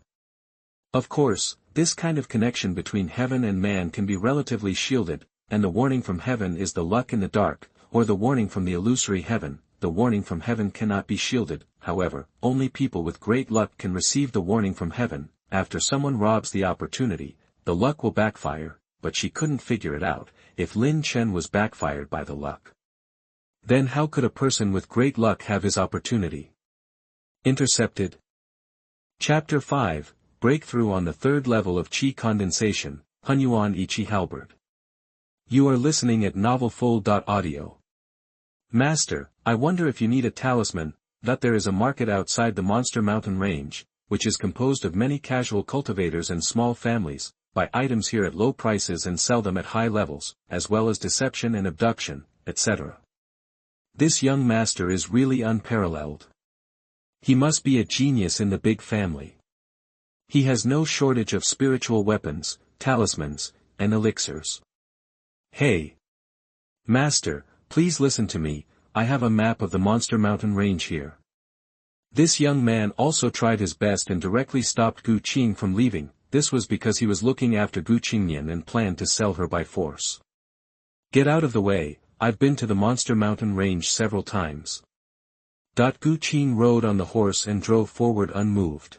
A: Of course, this kind of connection between heaven and man can be relatively shielded, and the warning from heaven is the luck in the dark, or the warning from the illusory heaven. The warning from heaven cannot be shielded. However, only people with great luck can receive the warning from heaven. After someone robs the opportunity, the luck will backfire, but she couldn't figure it out, if Chen was backfired by the luck. Then how could a person with great luck have his opportunity intercepted? Chapter 5, Breakthrough on the Third Level of Qi Condensation, Hunyuan Yiqi Halberd. You are listening at novelfull.audio. Master, I wonder if you need a talisman, that there is a market outside the Monster Mountain Range, which is composed of many casual cultivators and small families, buy items here at low prices and sell them at high levels, as well as deception and abduction, etc. This young master is really unparalleled. He must be a genius in the big family. He has no shortage of spiritual weapons, talismans, and elixirs. Hey! Master, please listen to me, I have a map of the Monster Mountain Range here. This young man also tried his best and directly stopped Gu Qing from leaving. This was because he was looking after Gu Qingnian and planned to sell her by force. Get out of the way, I've been to the Monster Mountain Range several times. Gu Qing rode on the horse and drove forward unmoved.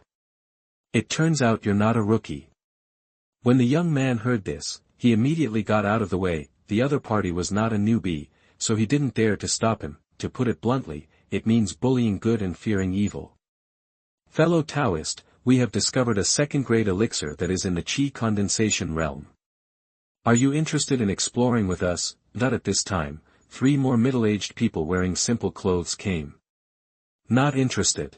A: It turns out you're not a rookie. When the young man heard this, he immediately got out of the way. The other party was not a newbie, so he didn't dare to stop him. To put it bluntly, it means bullying good and fearing evil. Fellow Taoist, we have discovered a second-grade elixir that is in the Qi Condensation realm. Are you interested in exploring with us? That at this time, 3 more middle-aged people wearing simple clothes came. Not interested.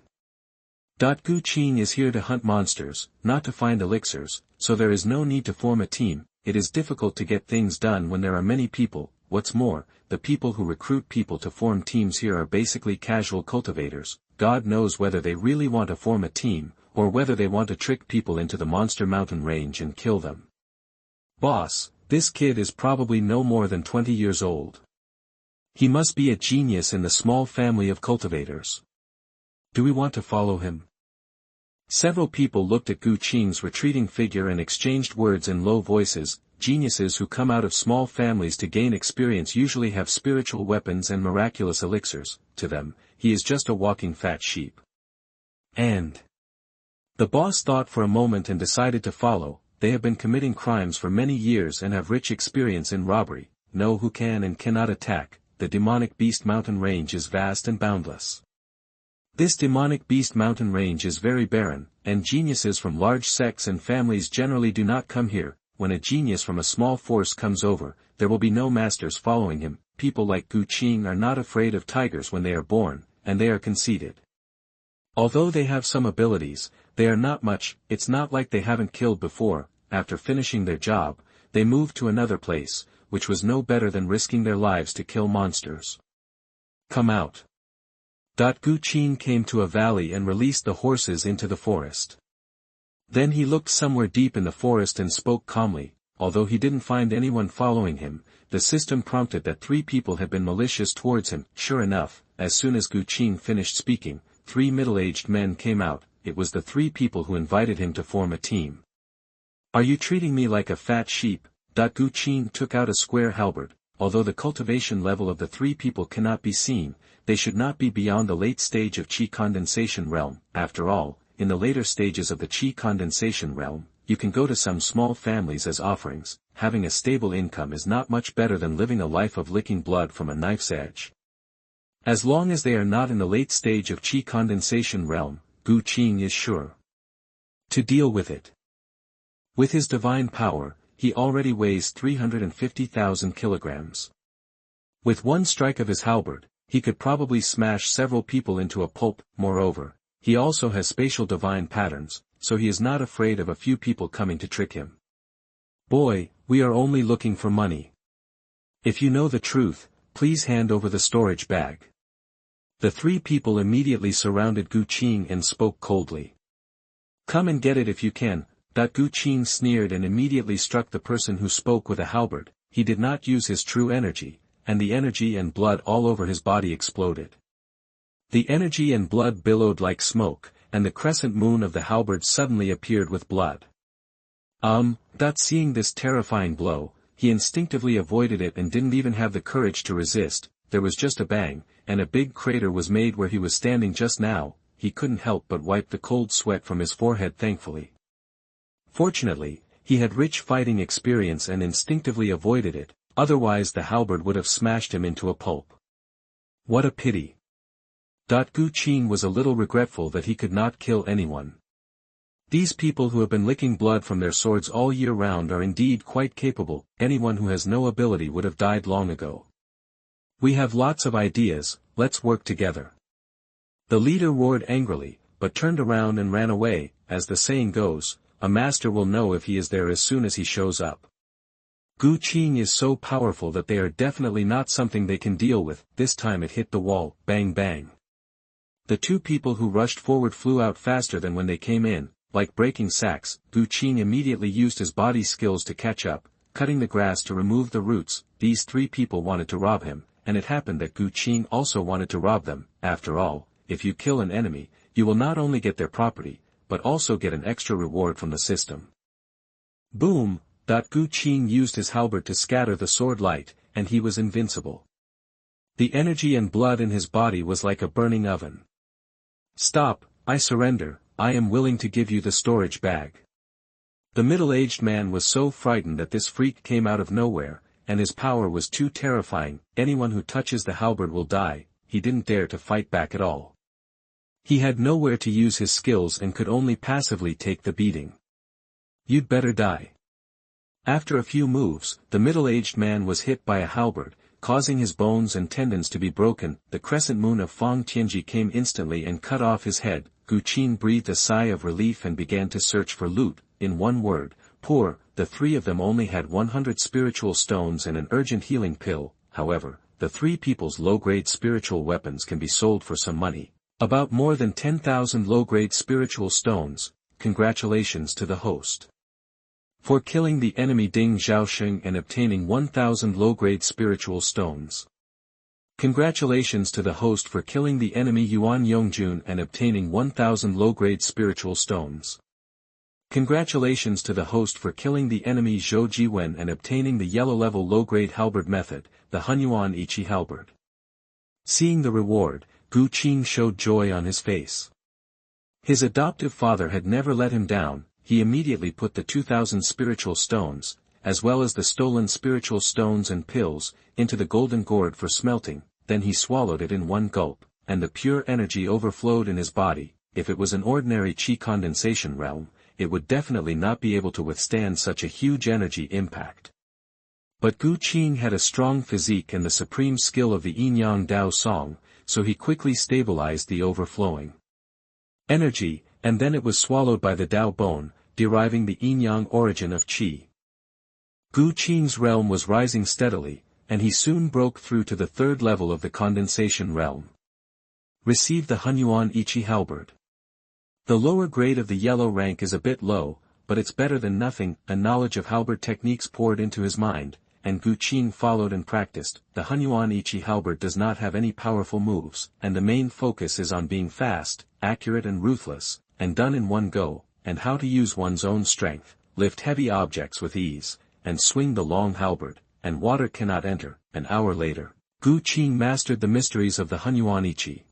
A: Gu Qing is here to hunt monsters, not to find elixirs, so there is no need to form a team. It is difficult to get things done when there are many people. What's more, the people who recruit people to form teams here are basically casual cultivators. God knows whether they really want to form a team, or whether they want to trick people into the Monster Mountain Range and kill them. Boss, this kid is probably no more than 20 years old. He must be a genius in the small family of cultivators. Do we want to follow him? Several people looked at Gu Qing's retreating figure and exchanged words in low voices. Geniuses who come out of small families to gain experience usually have spiritual weapons and miraculous elixirs. To them, he is just a walking fat sheep. And the boss thought for a moment and decided to follow. They have been committing crimes for many years and have rich experience in robbery, know who can and cannot attack. The demonic beast mountain range is vast and boundless. This demonic beast mountain range is very barren, and geniuses from large sects and families generally do not come here. When a genius from a small force comes over, there will be no masters following him. People like Gu Qing are not afraid of tigers when they are born, and they are conceited. Although they have some abilities, they are not much. It's not like they haven't killed before. After finishing their job, they moved to another place, which was no better than risking their lives to kill monsters. Come out. Gu Qing came to a valley and released the horses into the forest. Then he looked somewhere deep in the forest and spoke calmly. Although he didn't find anyone following him, the system prompted that 3 people had been malicious towards him. Sure enough, as soon as Gu Qing finished speaking, 3 middle-aged men came out. It was the 3 people who invited him to form a team. Are you treating me like a fat sheep? Gu Qing took out a square halberd. Although the cultivation level of the 3 people cannot be seen, they should not be beyond the late stage of Qi Condensation realm. After all, in the later stages of the Qi Condensation realm, you can go to some small families as offerings. Having a stable income is not much better than living a life of licking blood from a knife's edge. As long as they are not in the late stage of Qi Condensation realm, Gu Qing is sure to deal with it. With his divine power, he already weighs 350,000 kilograms. With one strike of his halberd, he could probably smash several people into a pulp. Moreover, he also has spatial divine patterns, so he is not afraid of a few people coming to trick him. Boy, we are only looking for money. If you know the truth, please hand over the storage bag. The 3 people immediately surrounded Gu Qing and spoke coldly. Come and get it if you can. Gu Qing sneered and immediately struck the person who spoke with a halberd. He did not use his true energy, and the energy and blood all over his body exploded. The energy and blood billowed like smoke, and the crescent moon of the halberd suddenly appeared with blood. Seeing this terrifying blow, he instinctively avoided it and didn't even have the courage to resist. There was just a bang, and a big crater was made where he was standing just now. He couldn't help but wipe the cold sweat from his forehead thankfully. Fortunately, he had rich fighting experience and instinctively avoided it, otherwise the halberd would have smashed him into a pulp. What a pity. Gu Qing was a little regretful that he could not kill anyone. These people who have been licking blood from their swords all year round are indeed quite capable. Anyone who has no ability would have died long ago. We have lots of ideas, let's work together. The leader roared angrily, but turned around and ran away. As the saying goes, a master will know if he is there as soon as he shows up. Gu Qing is so powerful that they are definitely not something they can deal with. This time it hit the wall, bang bang. The two people who rushed forward flew out faster than when they came in, like breaking sacks. Gu Qing immediately used his body skills to catch up, cutting the grass to remove the roots. These three people wanted to rob him, and it happened that Gu Qing also wanted to rob them. After all, if you kill an enemy, you will not only get their property, but also get an extra reward from the system. Boom! Gu Qing used his halberd to scatter the sword light, and he was invincible. The energy and blood in his body was like a burning oven. Stop, I surrender, I am willing to give you the storage bag. The middle-aged man was so frightened that this freak came out of nowhere, and his power was too terrifying. Anyone who touches the halberd will die. He didn't dare to fight back at all. He had nowhere to use his skills and could only passively take the beating. You'd better die. After a few moves, the middle-aged man was hit by a halberd, causing his bones and tendons to be broken. The crescent moon of Fang Tianji came instantly and cut off his head. Gu Qing breathed a sigh of relief and began to search for loot. In one word, poor. The three of them only had 100 spiritual stones and an urgent healing pill. However, the three people's low-grade spiritual weapons can be sold for some money. About more than 10,000 low-grade spiritual stones. Congratulations to the host for killing the enemy Ding Zhaoxing and obtaining 1,000 low-grade spiritual stones. Congratulations to the host for killing the enemy Yuan Yongjun and obtaining 1,000 low-grade spiritual stones. Congratulations to the host for killing the enemy Zhou Jiwen and obtaining the yellow-level low-grade halberd method, the Hunyuan Yiqi Halberd. Seeing the reward, Gu Qing showed joy on his face. His adoptive father had never let him down. He immediately put the 2,000 spiritual stones, as well as the stolen spiritual stones and pills, into the golden gourd for smelting. Then he swallowed it in one gulp, and the pure energy overflowed in his body. If it was an ordinary Qi Condensation realm, it would definitely not be able to withstand such a huge energy impact. But Gu Qing had a strong physique and the supreme skill of the Yin-Yang Dao Song, so he quickly stabilized the overflowing energy, and then it was swallowed by the Dao Bone, deriving the yin-yang origin of Qi. Gu Qing's realm was rising steadily, and he soon broke through to the third level of the condensation realm. Receive the Hunyuan Yiqi Halberd. The lower grade of the yellow rank is a bit low, but it's better than nothing. A knowledge of halberd techniques poured into his mind, and Gu Qing followed and practiced. The Hunyuan Yiqi Halberd does not have any powerful moves, and the main focus is on being fast, accurate and ruthless, and done in one go, and how to use one's own strength, lift heavy objects with ease, and swing the long halberd, and water cannot enter. An hour later, Gu Qing mastered the mysteries of the Hunyuan Yiqi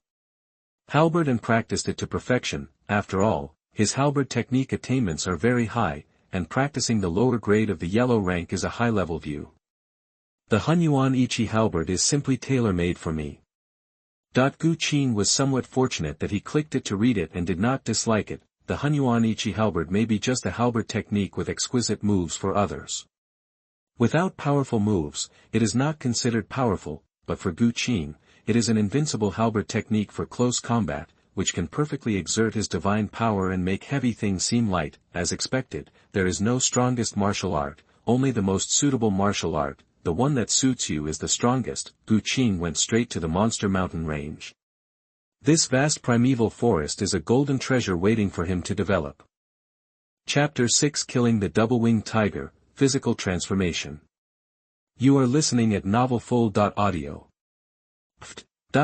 A: Halberd and practiced it to perfection. After all, his halberd technique attainments are very high, and practicing the lower grade of the yellow rank is a high-level view. The Hunyuan Yiqi Halberd is simply tailor-made for me. Gu Qing was somewhat fortunate that he clicked it to read it and did not dislike it. The Hunyuan Yiqi Halberd may be just a halberd technique with exquisite moves for others. Without powerful moves, it is not considered powerful, but for Gu Qing, it is an invincible halberd technique for close combat, which can perfectly exert his divine power and make heavy things seem light. As expected, there is no strongest martial art, only the most suitable martial art. The one that suits you is the strongest. Gu Qing went straight to the monster mountain range. This vast primeval forest is a golden treasure waiting for him to develop. Chapter 6: Killing the Double-Winged Tiger, Physical Transformation. You are listening at novelfull.audio.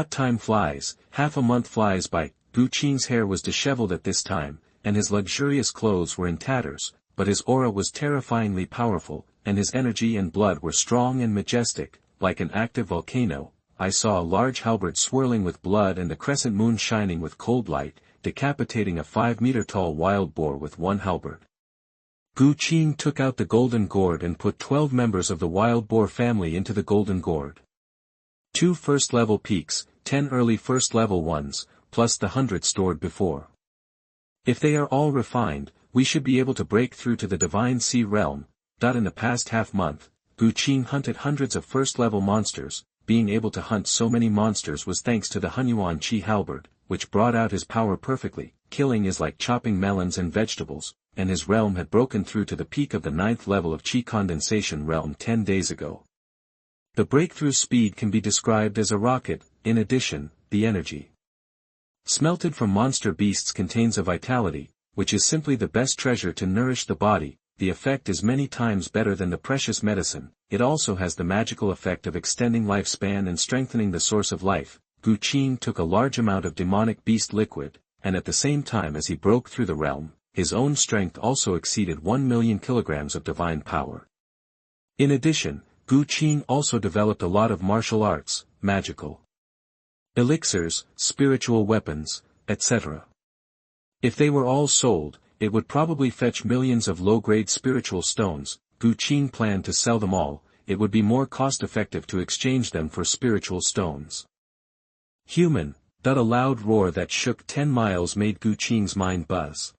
A: Time flies, half a month flies by. Gu Qing's hair was disheveled at this time, and his luxurious clothes were in tatters, but his aura was terrifyingly powerful, and his energy and blood were strong and majestic, like an active volcano. I saw a large halberd swirling with blood and the crescent moon shining with cold light, decapitating a 5-meter-tall wild boar with one halberd. Gu Qing took out the golden gourd and put 12 members of the wild boar family into the golden gourd. 2 first-level peaks, 10 early first-level ones, plus the 100 stored before. If they are all refined, we should be able to break through to the Divine Sea realm. In the past half-month, Qing hunted hundreds of first-level monsters. Being able to hunt so many monsters was thanks to the Hunyuan Yiqi Halberd, which brought out his power perfectly. Killing is like chopping melons and vegetables, and his realm had broken through to the peak of the 9th level of Qi Condensation realm 10 days ago. The breakthrough speed can be described as a rocket. In addition, the energy smelted from monster beasts contains a vitality, which is simply the best treasure to nourish the body. The effect is many times better than the precious medicine. It also has the magical effect of extending lifespan and strengthening the source of life. Qing took a large amount of demonic beast liquid, and at the same time as he broke through the realm, his own strength also exceeded 1 million kilograms of divine power. In addition, Qing also developed a lot of martial arts, magical elixirs, spiritual weapons, etc. If they were all sold, it would probably fetch millions of low-grade spiritual stones. Qing planned to sell them all. It would be more cost-effective to exchange them for spiritual stones. Human, that a loud roar that shook 10 miles made Qing's mind buzz.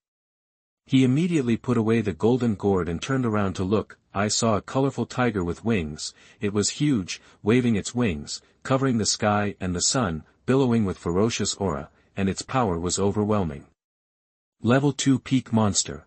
A: He immediately put away the golden gourd and turned around to look. I saw a colorful tiger with wings. It was huge, waving its wings, covering the sky and the sun, billowing with ferocious aura, and its power was overwhelming. Level 2 Peak Monster.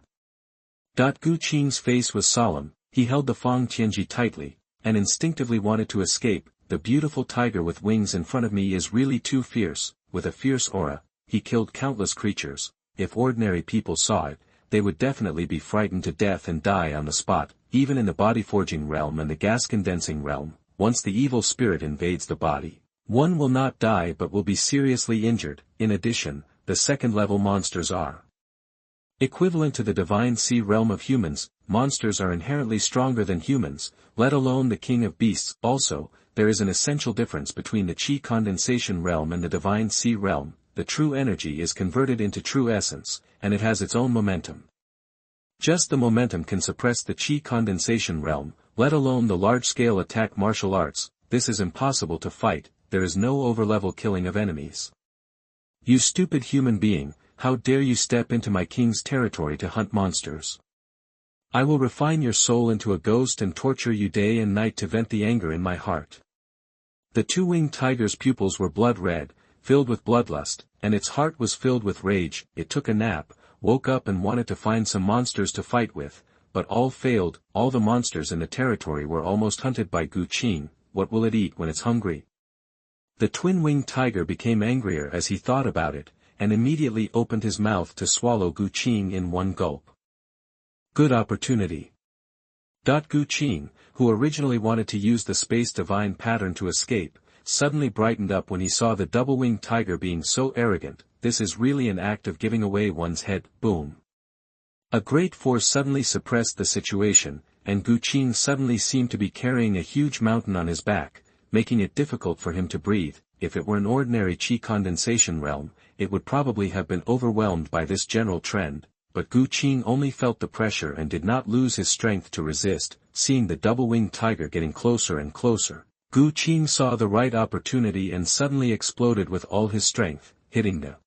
A: Qing's face was solemn. He held the Fang Tianji tightly, and instinctively wanted to escape. The beautiful tiger with wings in front of me is really too fierce. With a fierce aura, he killed countless creatures. If ordinary people saw it, they would definitely be frightened to death and die on the spot. Even in the body-forging realm and the gas-condensing realm, once the evil spirit invades the body, one will not die but will be seriously injured. In addition, the second-level monsters are equivalent to the Divine Sea realm of humans. Monsters are inherently stronger than humans, let alone the king of beasts. Also, there is an essential difference between the Qi Condensation realm and the Divine Sea realm. The true energy is converted into true essence, and it has its own momentum. Just the momentum can suppress the Qi Condensation realm, let alone the large-scale attack martial arts. This is impossible to fight. There is no overlevel killing of enemies. You stupid human being, how dare you step into my king's territory to hunt monsters? I will refine your soul into a ghost and torture you day and night to vent the anger in my heart. The two-winged tiger's pupils were blood-red, filled with bloodlust, and its heart was filled with rage. It took a nap, woke up and wanted to find some monsters to fight with, but all failed. All the monsters in the territory were almost hunted by Qing. What will it eat when it's hungry? The twin-winged tiger became angrier as he thought about it, and immediately opened his mouth to swallow Qing in one gulp. Good opportunity. Qing, who originally wanted to use the space divine pattern to escape, suddenly brightened up when he saw the double-winged tiger being so arrogant. This is really an act of giving away one's head. Boom. A great force suddenly suppressed the situation, and Qing suddenly seemed to be carrying a huge mountain on his back, making it difficult for him to breathe. If it were an ordinary Qi Condensation realm, it would probably have been overwhelmed by this general trend, but Qing only felt the pressure and did not lose his strength to resist. Seeing the double-winged tiger getting closer and closer, Qing saw the right opportunity and suddenly exploded with all his strength, hitting the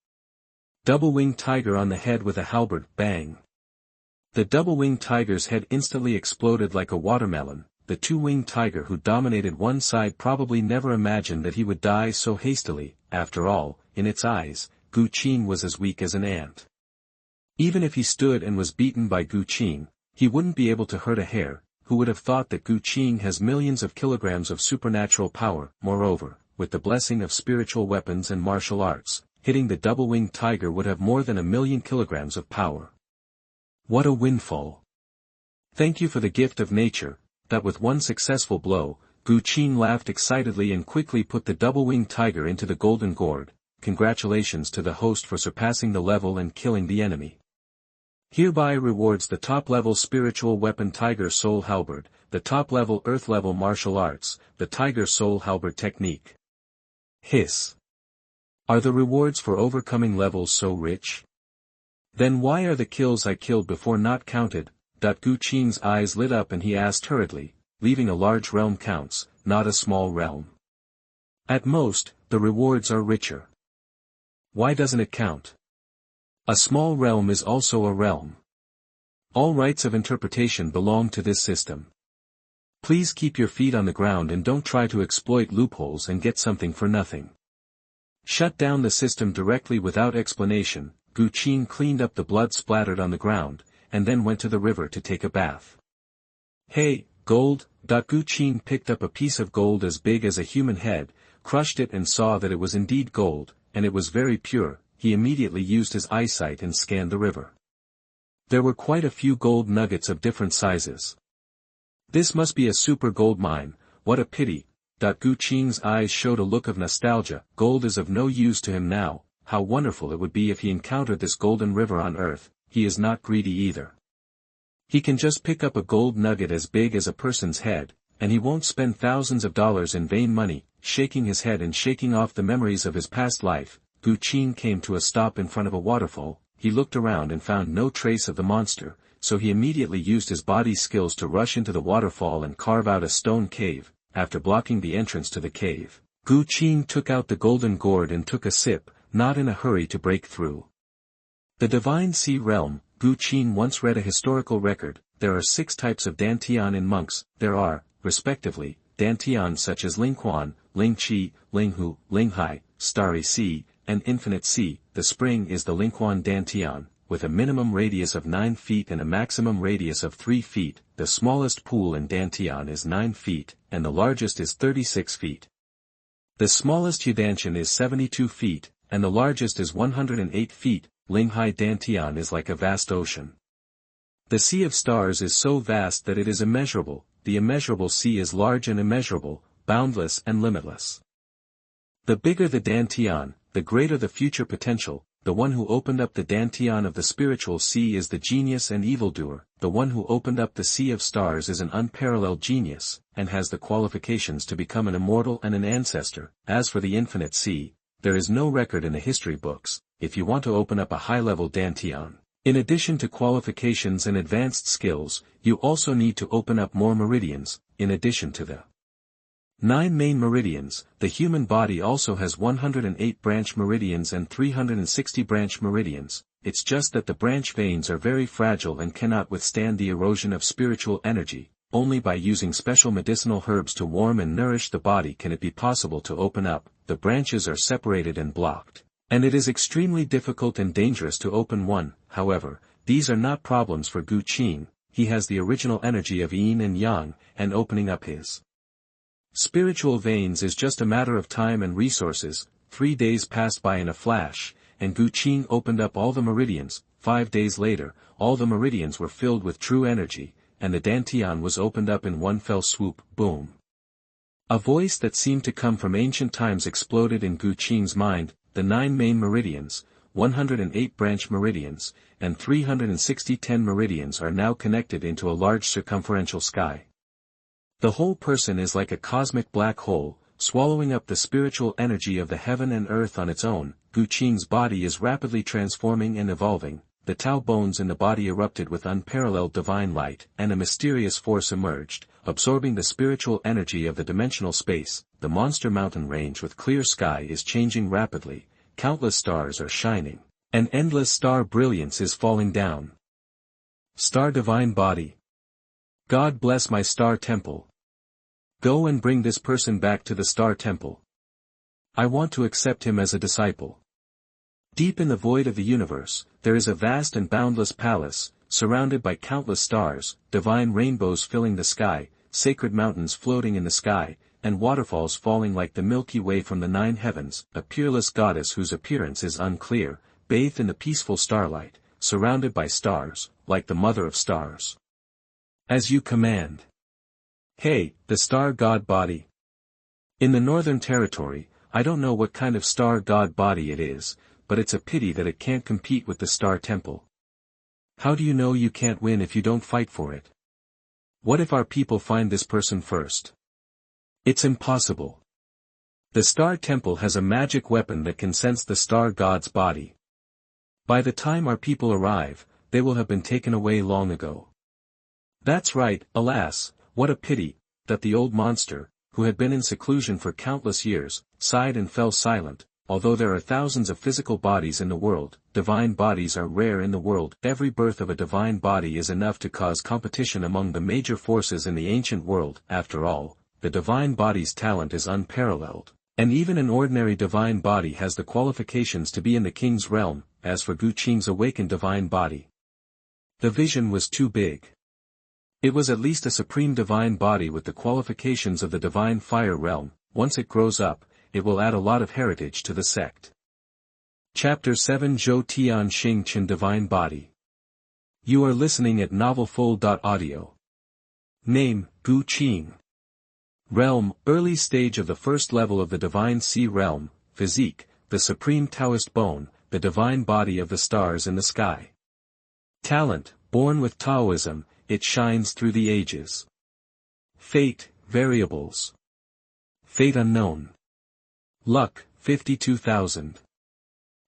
A: double-winged tiger on the head with a halberd. Bang! The double-winged tiger's head instantly exploded like a watermelon. The two-winged tiger who dominated one side probably never imagined that he would die so hastily. After all, in its eyes, Qing was as weak as an ant. Even if he stood and was beaten by Qing, he wouldn't be able to hurt a hair. Who would have thought that Qing has millions of kilograms of supernatural power? Moreover, with the blessing of spiritual weapons and martial arts, hitting the double-winged tiger would have more than 1 million kilograms of power. What a windfall! Thank you for the gift of nature. That with one successful blow, Qing laughed excitedly and quickly put the double-winged tiger into the golden gourd. Congratulations to the host for surpassing the level and killing the enemy. Hereby rewards the top-level spiritual weapon Tiger Soul Halberd, the top-level earth-level martial arts, the Tiger Soul Halberd technique. Hiss. Are the rewards for overcoming levels so rich? Then why are the kills I killed before not counted? Qing's eyes lit up and he asked hurriedly, leaving a large realm counts, not a small realm. At most, the rewards are richer. Why doesn't it count? A small realm is also a realm. All rights of interpretation belong to this system. Please keep your feet on the ground and don't try to exploit loopholes and get something for nothing. Shut down the system directly without explanation. Qing cleaned up the blood splattered on the ground, and then went to the river to take a bath. Hey, gold! Qing picked up a piece of gold as big as a human head, crushed it and saw that it was indeed gold, and it was very pure. He immediately used his eyesight and scanned the river. There were quite a few gold nuggets of different sizes. This must be a super gold mine, what a pity. Qing's eyes showed a look of nostalgia. Gold is of no use to him now. How wonderful it would be if he encountered this golden river on Earth. He is not greedy either. He can just pick up a gold nugget as big as a person's head, and he won't spend thousands of dollars in vain money. Shaking his head and shaking off the memories of his past life, Qing came to a stop in front of a waterfall. He looked around and found no trace of the monster, so he immediately used his body's skills to rush into the waterfall and carve out a stone cave. After blocking the entrance to the cave, Qing took out the golden gourd and took a sip, not in a hurry to break through. The Divine Sea Realm. Qing once read a historical record. There are 6 types of Dantian in monks. There are, respectively, Dantian such as Lingquan, Lingqi, Linghu, Linghai, Starry Sea, and Infinite Sea. The spring is the Lingquan Dantian, with a minimum radius of 9 feet and a maximum radius of 3 feet. The smallest pool in Dantian is 9 feet, and the largest is 36 feet. The smallest Hunyuan is 72 feet, and the largest is 108 feet. Linghai Dantian is like a vast ocean. The sea of stars is so vast that it is immeasurable. The immeasurable sea is large and immeasurable, boundless and limitless. The bigger the Dantian, the greater the future potential. The one who opened up the Dantian of the spiritual sea is the genius and evildoer. The one who opened up the sea of stars is an unparalleled genius, and has the qualifications to become an immortal and an ancestor. As for the infinite sea, there is no record in the history books. If you want to open up a high-level Dantian, in addition to qualifications and advanced skills, you also need to open up more meridians. In addition to the 9 main meridians, the human body also has 108 branch meridians and 360 branch meridians. It's just that the branch veins are very fragile and cannot withstand the erosion of spiritual energy. Only by using special medicinal herbs to warm and nourish the body can it be possible to open up. The branches are separated and blocked, and it is extremely difficult and dangerous to open one. However, these are not problems for Qing. He has the original energy of yin and yang, and opening up his spiritual veins is just a matter of time and resources. 3 days passed by in a flash, and Qing opened up all the meridians. 5 days later, all the meridians were filled with true energy, and the Dantian was opened up in one fell swoop. Boom! A voice that seemed to come from ancient times exploded in Qing's mind. The 9 main meridians, 108 branch meridians, and 360 meridians are now connected into a large circumferential sky. The whole person is like a cosmic black hole, swallowing up the spiritual energy of the heaven and earth on its own. Qing's body is rapidly transforming and evolving. The Tao bones in the body erupted with unparalleled divine light, and a mysterious force emerged, absorbing the spiritual energy of the dimensional space. The monster mountain range with clear sky is changing rapidly. Countless stars are shining. An endless star brilliance is falling down. Star divine body. God bless my star temple. Go and bring this person back to the star temple. I want to accept him as a disciple. Deep in the void of the universe, there is a vast and boundless palace, surrounded by countless stars, divine rainbows filling the sky, sacred mountains floating in the sky, and waterfalls falling like the Milky Way from the 9 heavens. A peerless goddess whose appearance is unclear, bathed in the peaceful starlight, surrounded by stars, like the mother of stars. As you command. Hey, the star god body. In the Northern Territory, I don't know what kind of star god body it is, but it's a pity that it can't compete with the Star Temple. How do you know you can't win if you don't fight for it? What if our people find this person first? It's impossible. The Star Temple has a magic weapon that can sense the star god's body. By the time our people arrive, they will have been taken away long ago. That's right. Alas, what a pity, that the old monster, who had been in seclusion for countless years, sighed and fell silent. Although there are thousands of physical bodies in the world, divine bodies are rare in the world. Every birth of a divine body is enough to cause competition among the major forces in the ancient world. After all, the divine body's talent is unparalleled, and even an ordinary divine body has the qualifications to be in the king's realm. As for Gu Qing's awakened divine body, the vision was too big. It was at least a supreme divine body with the qualifications of the divine fire realm. Once it grows up, it will add a lot of heritage to the sect. Chapter 7 Zhou Tian Xing Chen Divine Body. You are listening at novelfull.audio. Name, Gu Qing. Realm, early stage of the first level of the divine sea realm. Physique, the supreme Taoist bone, the divine body of the stars in the sky. Talent, born with Taoism, it shines through the ages. Fate, variables. Fate unknown. Luck, 52,000.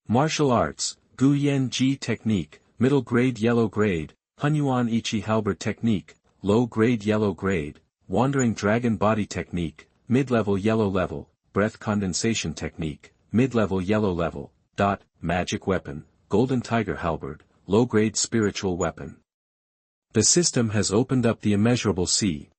A: Martial arts, Guyan Ji technique, middle grade yellow grade, Hunyuan Yiqi Halberd technique, low grade yellow grade, wandering dragon body technique, mid-level yellow level, breath condensation technique, mid-level yellow level, magic weapon, golden tiger halberd, low grade spiritual weapon. The system has opened up the immeasurable sea.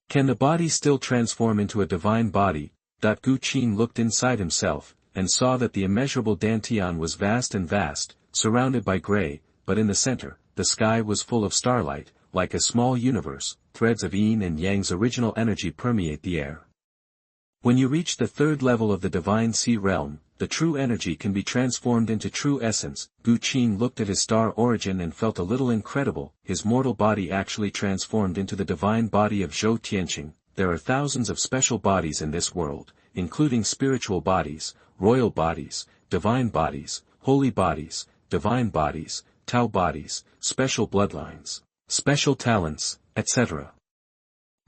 A: Can the body still transform into a divine body? Gu Qing looked inside himself, and saw that the immeasurable Dantian was vast and vast, surrounded by gray, but in the center, the sky was full of starlight, like a small universe. Threads of yin and yang's original energy permeate the air. When you reach the third level of the divine sea realm, the true energy can be transformed into true essence. Gu Qing looked at his star origin and felt a little incredible. His mortal body actually transformed into the divine body of Zhou Tianqing. There are thousands of special bodies in this world, including spiritual bodies, royal bodies, divine bodies, holy bodies, divine bodies, Tao bodies, special bloodlines, special talents, etc.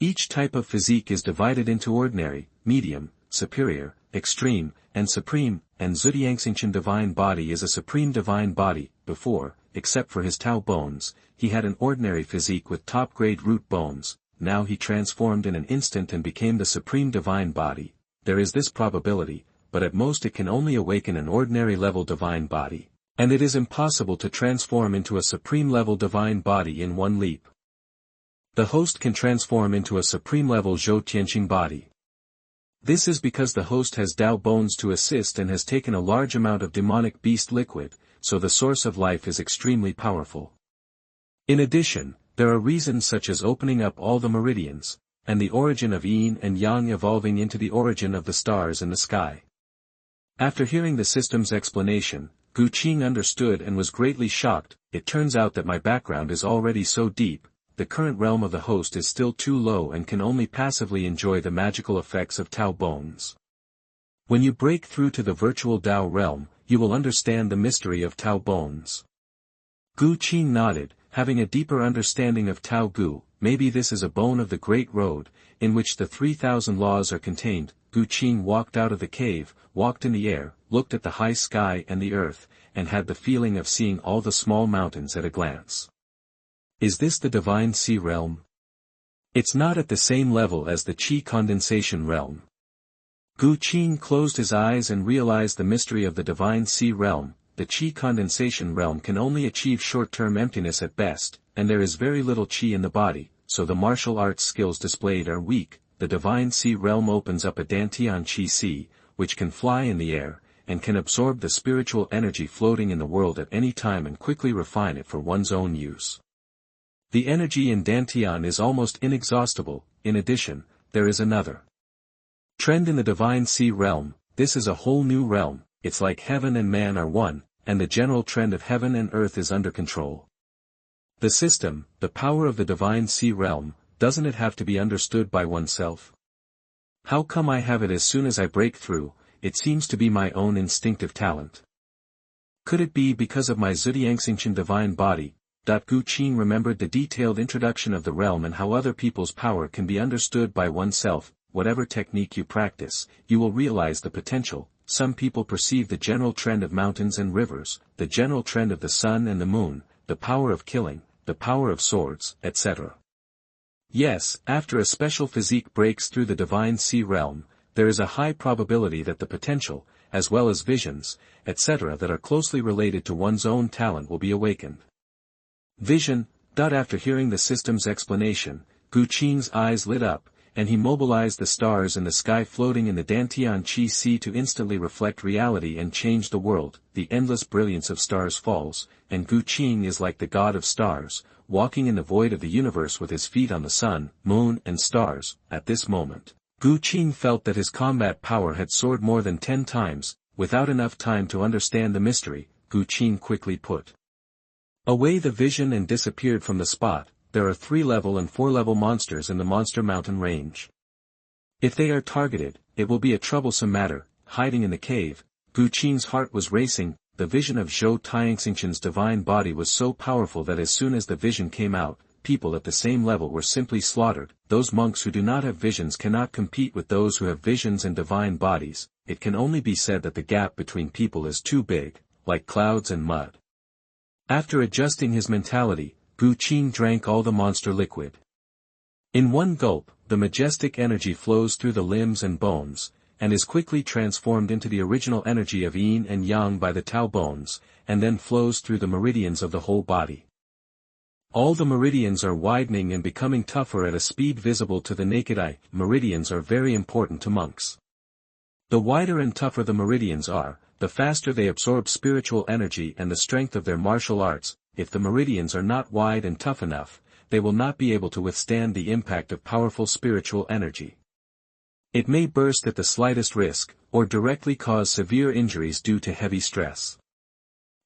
A: Each type of physique is divided into ordinary, medium, superior, extreme, and supreme, and Zhudiangxingchen divine body is a supreme divine body. Before, except for his Tao bones, he had an ordinary physique with top-grade root bones. Now he transformed in an instant and became the supreme divine body. There is this probability, but at most it can only awaken an ordinary level divine body, and it is impossible to transform into a supreme level divine body in one leap. The host can transform into a supreme level Zhou Tianqing body. This is because the host has Tao bones to assist and has taken a large amount of demonic beast liquid, so the source of life is extremely powerful. In addition, there are reasons such as opening up all the meridians, and the origin of yin and yang evolving into the origin of the stars in the sky. After hearing the system's explanation, Gu Qing understood and was greatly shocked. It turns out that my background is already so deep, the current realm of the host is still too low and can only passively enjoy the magical effects of Tao bones. When you break through to the virtual Tao realm, you will understand the mystery of Tao bones. Gu Qing nodded, having a deeper understanding of Tao Gu. Maybe this is a bone of the Great Road, in which the 3,000 laws are contained. Gu Qing walked out of the cave, walked in the air, looked at the high sky and the earth, and had the feeling of seeing all the small mountains at a glance. Is this the divine sea realm? It's not at the same level as the Qi Condensation realm. Gu Qing closed his eyes and realized the mystery of the divine sea realm. The Qi Condensation realm can only achieve short-term emptiness at best, and there is very little Qi in the body, so the martial arts skills displayed are weak. The divine sea realm opens up a Dantian Qi Sea, which can fly in the air, and can absorb the spiritual energy floating in the world at any time and quickly refine it for one's own use. The energy in Dantian is almost inexhaustible. In addition, there is another trend in the divine sea realm. This is a whole new realm. It's like heaven and man are one, and the general trend of heaven and earth is under control. The system, the power of the divine sea realm, doesn't it have to be understood by oneself? How come I have it as soon as I break through? It seems to be my own instinctive talent. Could it be because of my Zhudiangxingchen divine body? Gu Qing remembered the detailed introduction of the realm and how other people's power can be understood by oneself. Whatever technique you practice, you will realize the potential. Some people perceive the general trend of mountains and rivers, the general trend of the sun and the moon, the power of killing, the power of swords, etc. Yes, after a special physique breaks through the divine sea realm, there is a high probability that the potential, as well as visions, etc. that are closely related to one's own talent will be awakened. Vision. After hearing the system's explanation, Qing's eyes lit up, and he mobilized the stars in the sky floating in the Dantian Qi Sea to instantly reflect reality and change the world. The endless brilliance of stars falls, and Qing is like the god of stars, walking in the void of the universe with his feet on the sun, moon and stars. At this moment, Qing felt that his combat power had soared more than 10 times. Without enough time to understand the mystery, Qing quickly put away the vision and disappeared from the spot. There are 3-level and 4-level monsters in the Monster Mountain range. If they are targeted, it will be a troublesome matter. Hiding in the cave, Qing's heart was racing. The vision of Zhou Tianxingchen's divine body was so powerful that as soon as the vision came out, people at the same level were simply slaughtered. Those monks who do not have visions cannot compete with those who have visions and divine bodies. It can only be said that the gap between people is too big, like clouds and mud. After adjusting his mentality, Qing drank all the monster liquid. In one gulp, the majestic energy flows through the limbs and bones, and is quickly transformed into the original energy of yin and yang by the Tao bones, and then flows through the meridians of the whole body. All the meridians are widening and becoming tougher at a speed visible to the naked eye. Meridians are very important to monks. The wider and tougher the meridians are, the faster they absorb spiritual energy and the strength of their martial arts. If the meridians are not wide and tough enough, they will not be able to withstand the impact of powerful spiritual energy. It may burst at the slightest risk, or directly cause severe injuries due to heavy stress.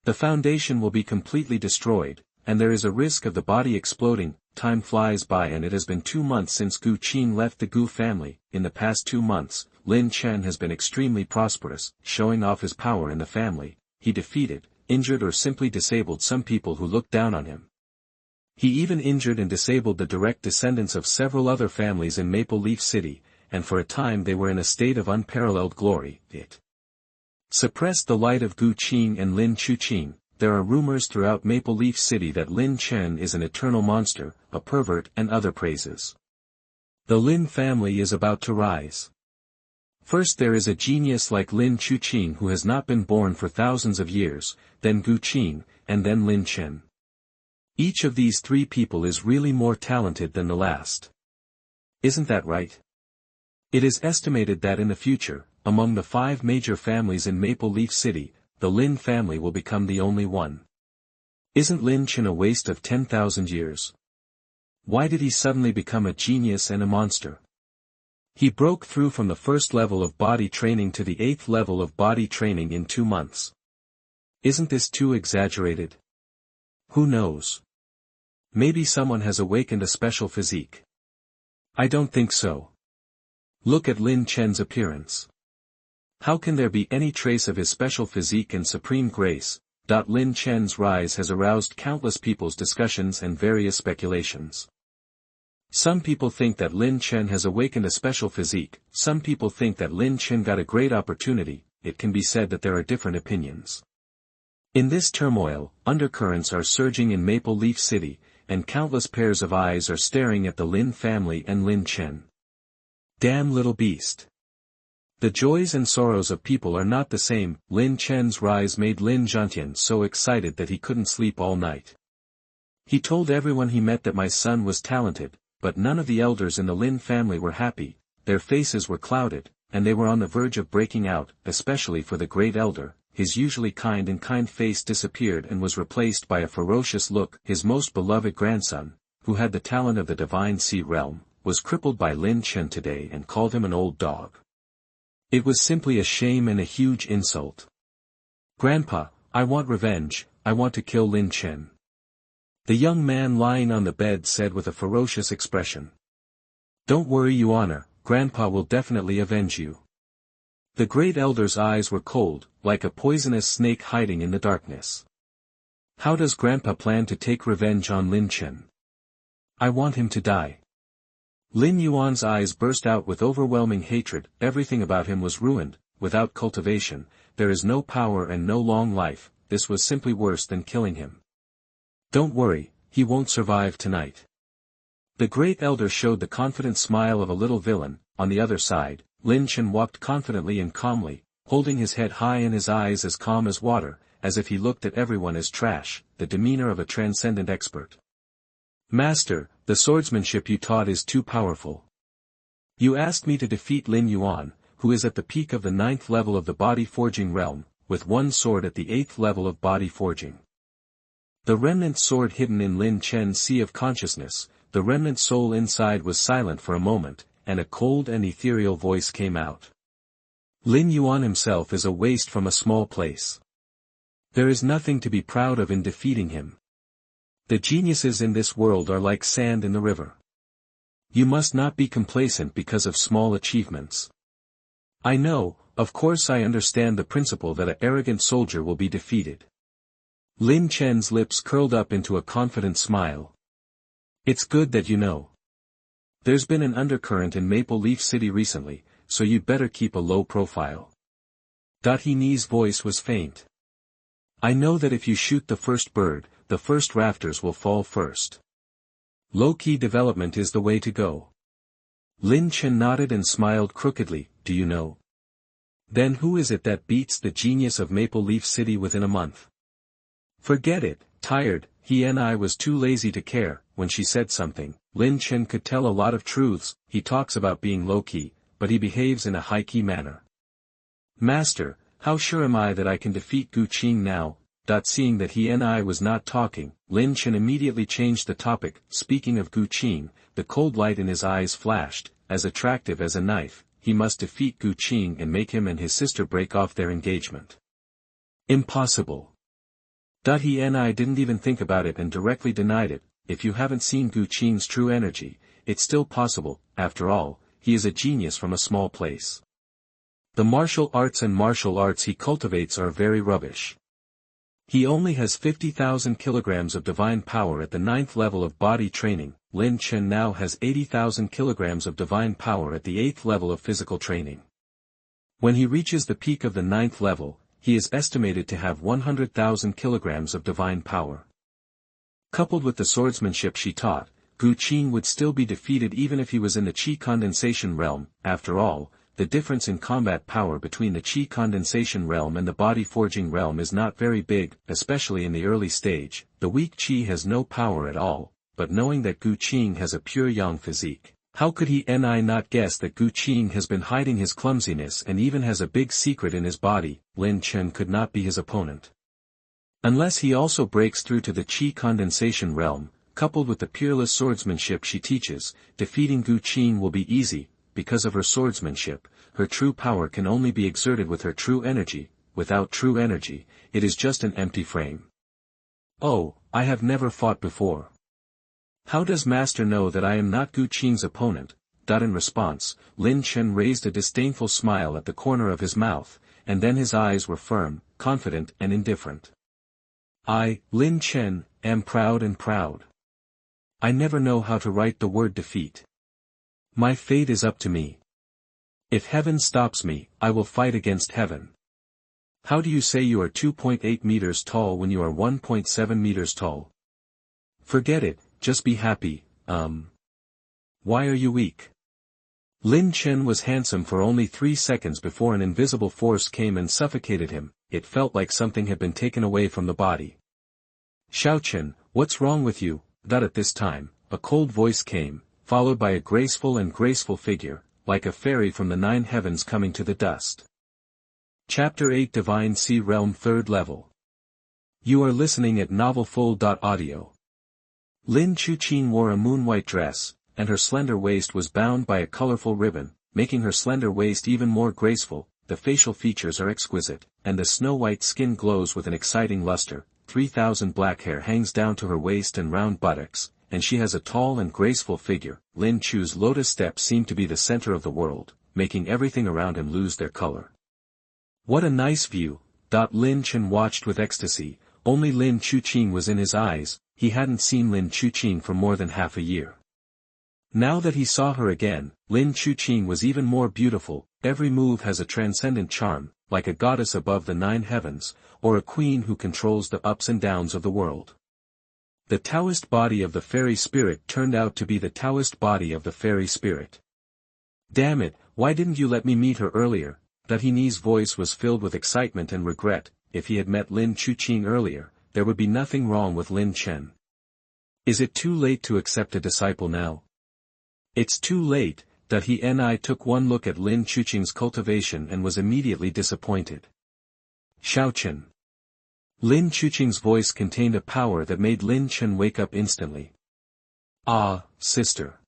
A: The foundation will be completely destroyed, and there is a risk of the body exploding. Time flies by and it has been 2 months since Qing left the Gu family. In the past 2 months, Chen has been extremely prosperous, showing off his power in the family. He defeated, injured or simply disabled some people who looked down on him. He even injured and disabled the direct descendants of several other families in Maple Leaf City, and for a time they were in a state of unparalleled glory. It suppressed the light of Qing and Lin Chuqing. There are rumors throughout Maple Leaf City that Chen is an eternal monster, a pervert and other praises. The Lin family is about to rise. First there is a genius like Lin Chuqing who has not been born for thousands of years, then Qing, and then Chen. Each of these 3 people is really more talented than the last. Isn't that right? It is estimated that in the future, among the 5 major families in Maple Leaf City, the Lin family will become the only one. Isn't Chen a waste of 10,000 years? Why did he suddenly become a genius and a monster? He broke through from the 1st level of body training to the 8th level of body training in 2 months. Isn't this too exaggerated? Who knows? Maybe someone has awakened a special physique. I don't think so. Look at Chen's appearance. How can there be any trace of his special physique and supreme grace? Chen's rise has aroused countless people's discussions and various speculations. Some people think that Chen has awakened a special physique, some people think that Chen got a great opportunity. It can be said that there are different opinions. In this turmoil, undercurrents are surging in Maple Leaf City, and countless pairs of eyes are staring at the Lin family and Chen. Damn little beast. The joys and sorrows of people are not the same. Chen's rise made Lin Zhantian so excited that he couldn't sleep all night. He told everyone he met that my son was talented, but none of the elders in the Lin family were happy. Their faces were clouded, and they were on the verge of breaking out, especially for the great elder. His usually kind face disappeared and was replaced by a ferocious look. His most beloved grandson, who had the talent of the divine sea realm, was crippled by Chen today and called him an old dog. It was simply a shame and a huge insult. Grandpa, I want revenge, I want to kill Chen. The young man lying on the bed said with a ferocious expression. Don't worry, Your Honor, Grandpa will definitely avenge you. The great elder's eyes were cold, like a poisonous snake hiding in the darkness. How does Grandpa plan to take revenge on Chen? I want him to die. Lin Yuan's eyes burst out with overwhelming hatred. Everything about him was ruined. Without cultivation, there is no power and no long life. This was simply worse than killing him. Don't worry, he won't survive tonight. The great elder showed the confident smile of a little villain. On the other side, Lin Chen walked confidently and calmly, holding his head high and his eyes as calm as water, as if he looked at everyone as trash, the demeanor of a transcendent expert. Master, the swordsmanship you taught is too powerful. You asked me to defeat Lin Yuan, who is at the peak of the 9th level of the body forging realm, with one sword at the 8th level of body forging. The remnant sword hidden in Lin Chen's sea of consciousness, the remnant soul inside was silent for a moment, and a cold and ethereal voice came out. Lin Yuan himself is a waste from a small place. There is nothing to be proud of in defeating him. The geniuses in this world are like sand in the river. You must not be complacent because of small achievements. I know, of course I understand the principle that an arrogant soldier will be defeated. Lin Chen's lips curled up into a confident smile. It's good that you know. There's been an undercurrent in Maple Leaf City recently, so you'd better keep a low profile. He's voice was faint. I know that if you shoot the first bird, the first rafters will fall first. Low-key development is the way to go. Lin Chen nodded and smiled crookedly. Do you know? Then who is it that beats the genius of Maple Leaf City within a month? Forget it, tired, I was too lazy to care. When she said something, Lin Chen could tell a lot of truths. He talks about being low-key, but he behaves in a high-key manner. Master, how sure am I that I can defeat Qing now? Seeing that I was not talking, Lin Chen immediately changed the topic. Speaking of Qing, the cold light in his eyes flashed, as attractive as a knife. He must defeat Qing and make him and his sister break off their engagement. Impossible. I didn't even think about it and directly denied it. If you haven't seen Qing's true energy, it's still possible. After all, he is a genius from a small place. The martial arts he cultivates are very rubbish. He only has 50,000 kilograms of divine power at the 9th level of body training. Lin Chen now has 80,000 kilograms of divine power at the 8th level of physical training. When he reaches the peak of the 9th level, he is estimated to have 100,000 kilograms of divine power. Coupled with the swordsmanship she taught, Qing would still be defeated even if he was in the Qi Condensation realm. After all, the difference in combat power between the Qi Condensation realm and the body forging realm is not very big, especially in the early stage. The weak Qi has no power at all, but knowing that Qing has a pure yang physique, how could he not guess that Qing has been hiding his clumsiness and even has a big secret in his body? Lin Chen could not be his opponent. Unless he also breaks through to the Qi Condensation realm, coupled with the peerless swordsmanship she teaches, defeating Qing will be easy. Because of her swordsmanship, her true power can only be exerted with her true energy. Without true energy, it is just an empty frame. Oh, I have never fought before. How does Master know that I am not Qing's opponent? In response, Lin Chen raised a disdainful smile at the corner of his mouth, and then his eyes were firm, confident and indifferent. I, Lin Chen, am proud and proud. I never know how to write the word defeat. My fate is up to me. If heaven stops me, I will fight against heaven. How do you say you are 2.8 meters tall when you are 1.7 meters tall? Forget it, just be happy. Why are you weak? Lin Chen was handsome for only 3 seconds before an invisible force came and suffocated him. It felt like something had been taken away from the body. Xiaochen, what's wrong with you? At this time, a cold voice came, followed by a graceful figure, like a fairy from the 9 heavens coming to the dust. Chapter 8 Divine Sea Realm 3rd Level. You are listening at novelfull.audio. Lin Chuqing wore a moon-white dress, and her slender waist was bound by a colorful ribbon, making her slender waist even more graceful. The facial features are exquisite, and the snow-white skin glows with an exciting luster. 3,000 black hair hangs down to her waist and round buttocks, and she has a tall and graceful figure. Lin Chu's lotus steps seem to be the center of the world, making everything around him lose their color. What a nice view! Lin Chen watched with ecstasy. Only Lin Chuqing was in his eyes. He hadn't seen Lin Chuqing for more than half a year. Now that he saw her again, Lin Chuqing was even more beautiful. Every move has a transcendent charm, like a goddess above the 9 heavens, or a queen who controls the ups and downs of the world. The Taoist body of the fairy spirit turned out to be the Taoist body of the fairy spirit. Damn it, why didn't you let me meet her earlier? That He's voice was filled with excitement and regret. If he had met Lin Chuqing earlier, there would be nothing wrong with Lin Chen. Is it too late to accept a disciple now? It's too late. He took one look at Lin Chuqing's cultivation and was immediately disappointed. Shaochen. Lin Chuqing's voice contained a power that made Lin Chen wake up instantly. Ah, sister.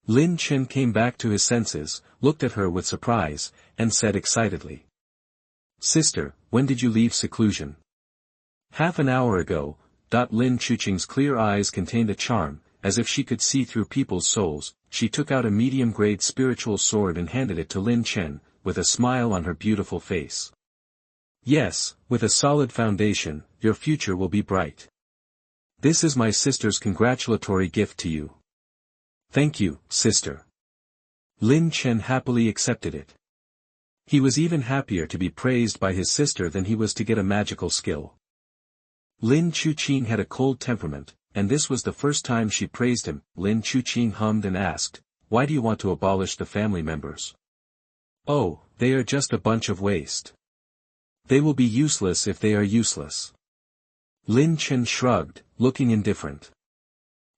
A: Lin Chen came back to his senses, looked at her with surprise, and said excitedly. Sister, when did you leave seclusion? Half an hour ago. Lin Chuqing's clear eyes contained a charm, as if she could see through people's souls. She took out a medium-grade spiritual sword and handed it to Lin Chen, with a smile on her beautiful face. Yes, with a solid foundation, your future will be bright. This is my sister's congratulatory gift to you. Thank you, sister. Lin Chen happily accepted it. He was even happier to be praised by his sister than he was to get a magical skill. Lin Chuqing had a cold temperament, and this was the first time she praised him. Lin Chuqing hummed and asked, why do you want to abolish the family members? Oh, they are just a bunch of waste. They will be useless if they are useless. Lin Chen shrugged, looking indifferent.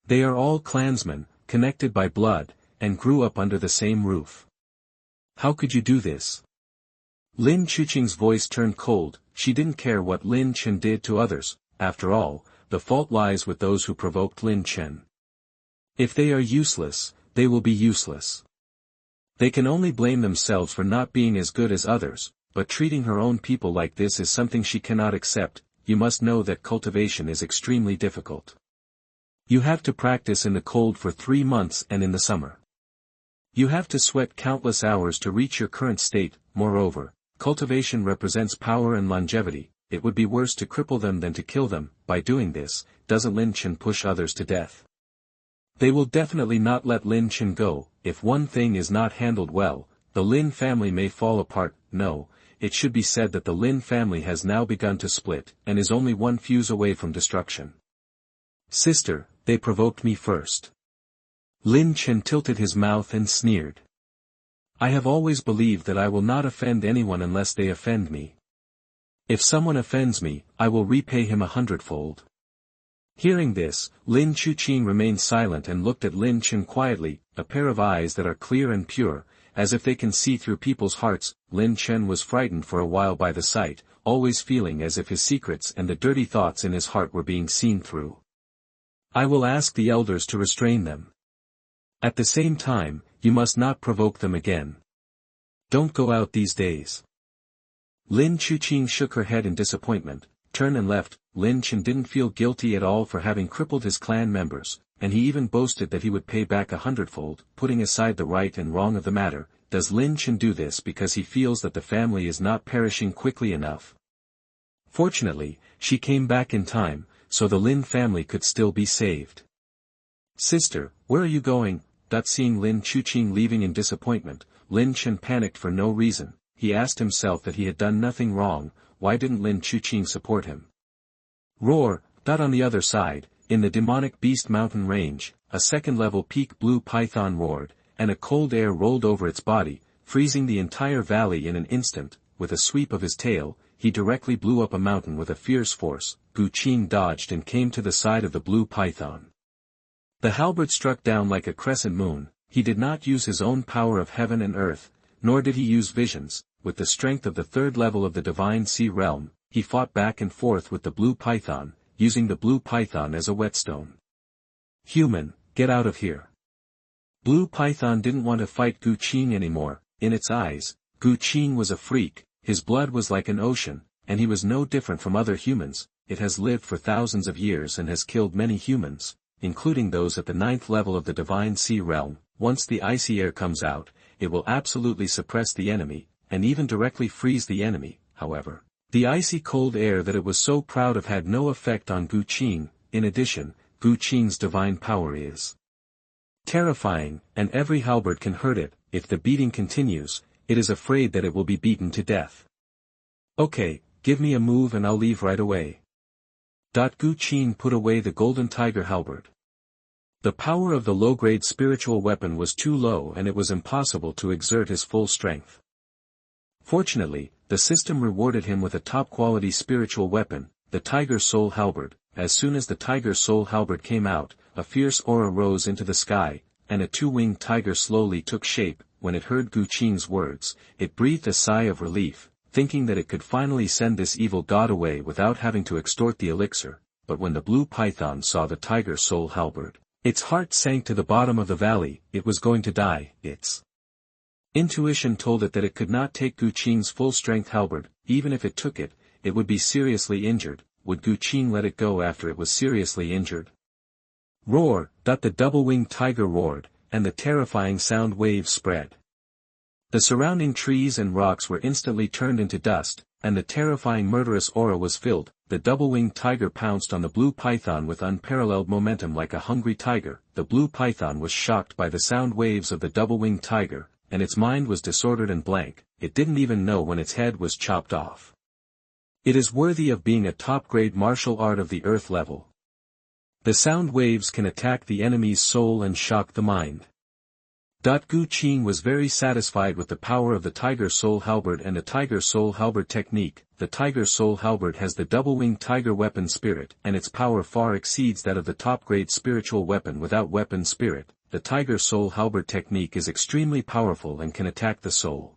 A: They are all clansmen, connected by blood, and grew up under the same roof. How could you do this? Lin Chuqing's voice turned cold. She didn't care what Lin Chen did to others. After all, the fault lies with those who provoked Lin Chen. If they are useless, they will be useless. They can only blame themselves for not being as good as others, but treating her own people like this is something she cannot accept. You must know that cultivation is extremely difficult. You have to practice in the cold for 3 months and in the summer. You have to sweat countless hours to reach your current state. Moreover, cultivation represents power and longevity. It would be worse to cripple them than to kill them. By doing this, doesn't Lin Chen push others to death? They will definitely not let Lin Chen go. If one thing is not handled well, the Lin family may fall apart. No, it should be said that the Lin family has now begun to split, and is only one fuse away from destruction. Sister, they provoked me first. Lin Chen tilted his mouth and sneered. I have always believed that I will not offend anyone unless they offend me. If someone offends me, I will repay him 100-fold. Hearing this, Lin Chuqing remained silent and looked at Lin Chen quietly, a pair of eyes that are clear and pure, as if they can see through people's hearts. Lin Chen was frightened for a while by the sight, always feeling as if his secrets and the dirty thoughts in his heart were being seen through. I will ask the elders to restrain them. At the same time, you must not provoke them again. Don't go out these days. Lin Chuqing shook her head in disappointment, turned and left. Lin Chen didn't feel guilty at all for having crippled his clan members, and he even boasted that he would pay back 100-fold. Putting aside the right and wrong of the matter, does Lin Chen do this because he feels that the family is not perishing quickly enough? Fortunately, she came back in time, so the Lin family could still be saved. Sister, where are you going? Seeing Lin Chuqing leaving in disappointment, Lin Chen panicked for no reason. He asked himself that he had done nothing wrong. Why didn't Lin Chuqing support him? Roar. On the other side, in the demonic beast mountain range, a second-level peak blue python roared, and a cold air rolled over its body, freezing the entire valley in an instant. With a sweep of his tail, he directly blew up a mountain with a fierce force. Gu Qing dodged and came to the side of the blue python. The halberd struck down like a crescent moon. He did not use his own power of heaven and earth, nor did he use visions. With the strength of the third level of the divine sea realm, he fought back and forth with the blue python, using the blue python as a whetstone. Human, get out of here. Blue python didn't want to fight Gu Qing anymore. In its eyes, Gu Qing was a freak. His blood was like an ocean, and he was no different from other humans. It has lived for thousands of years and has killed many humans, including those at the 9th level of the divine sea realm. Once the icy air comes out, it will absolutely suppress the enemy, and even directly freeze the enemy. However, the icy cold air that it was so proud of had no effect on Gu Qing. In addition, Gu Qing's divine power is terrifying, and every halberd can hurt it. If the beating continues, it is afraid that it will be beaten to death. Okay, give me a move and I'll leave right away. Gu Qing put away the golden tiger halberd. The power of the low-grade spiritual weapon was too low and it was impossible to exert his full strength. Fortunately, the system rewarded him with a top-quality spiritual weapon, the Tiger Soul Halberd. As soon as the Tiger Soul Halberd came out, a fierce aura rose into the sky, and a two-winged tiger slowly took shape. When it heard Gu Qing's words, it breathed a sigh of relief, thinking that it could finally send this evil god away without having to extort the elixir. But when the blue python saw the Tiger Soul Halberd, its heart sank to the bottom of the valley. It was going to die. Its intuition told it that it could not take Gu Qing's full-strength halberd. Even if it took it, it would be seriously injured. Would Gu Qing let it go after it was seriously injured? Roar! The double-winged tiger roared, and the terrifying sound waves spread. The surrounding trees and rocks were instantly turned into dust, and the terrifying murderous aura was filled. The double-winged tiger pounced on the blue python with unparalleled momentum like a hungry tiger. The blue python was shocked by the sound waves of the double-winged tiger, and its mind was disordered and blank. It didn't even know when its head was chopped off. It is worthy of being a top-grade martial art of the earth level. The sound waves can attack the enemy's soul and shock the mind. Gu Qing was very satisfied with the power of the Tiger Soul Halberd and the Tiger Soul Halberd technique. The Tiger Soul Halberd has the double-winged tiger weapon spirit, and its power far exceeds that of the top-grade spiritual weapon without weapon spirit. The Tiger Soul Halberd technique is extremely powerful and can attack the soul.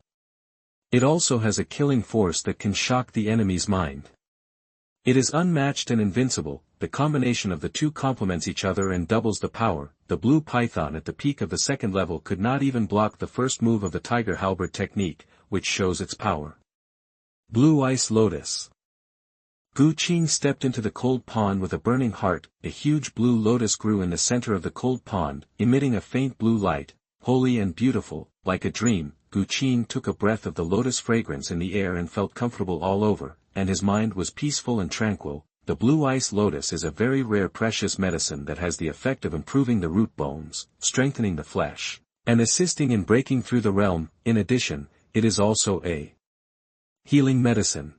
A: It also has a killing force that can shock the enemy's mind. It is unmatched and invincible. The combination of the two complements each other and doubles the power. The blue python at the peak of the second level could not even block the first move of the Tiger Halberd technique, which shows its power. Blue Ice Lotus. Gu Qing stepped into the cold pond with a burning heart. A huge blue lotus grew in the center of the cold pond, emitting a faint blue light, holy and beautiful, like a dream. Gu Qing took a breath of the lotus fragrance in the air and felt comfortable all over, and his mind was peaceful and tranquil. The blue ice lotus is a very rare precious medicine that has the effect of improving the root bones, strengthening the flesh, and assisting in breaking through the realm. In addition, it is also a healing medicine.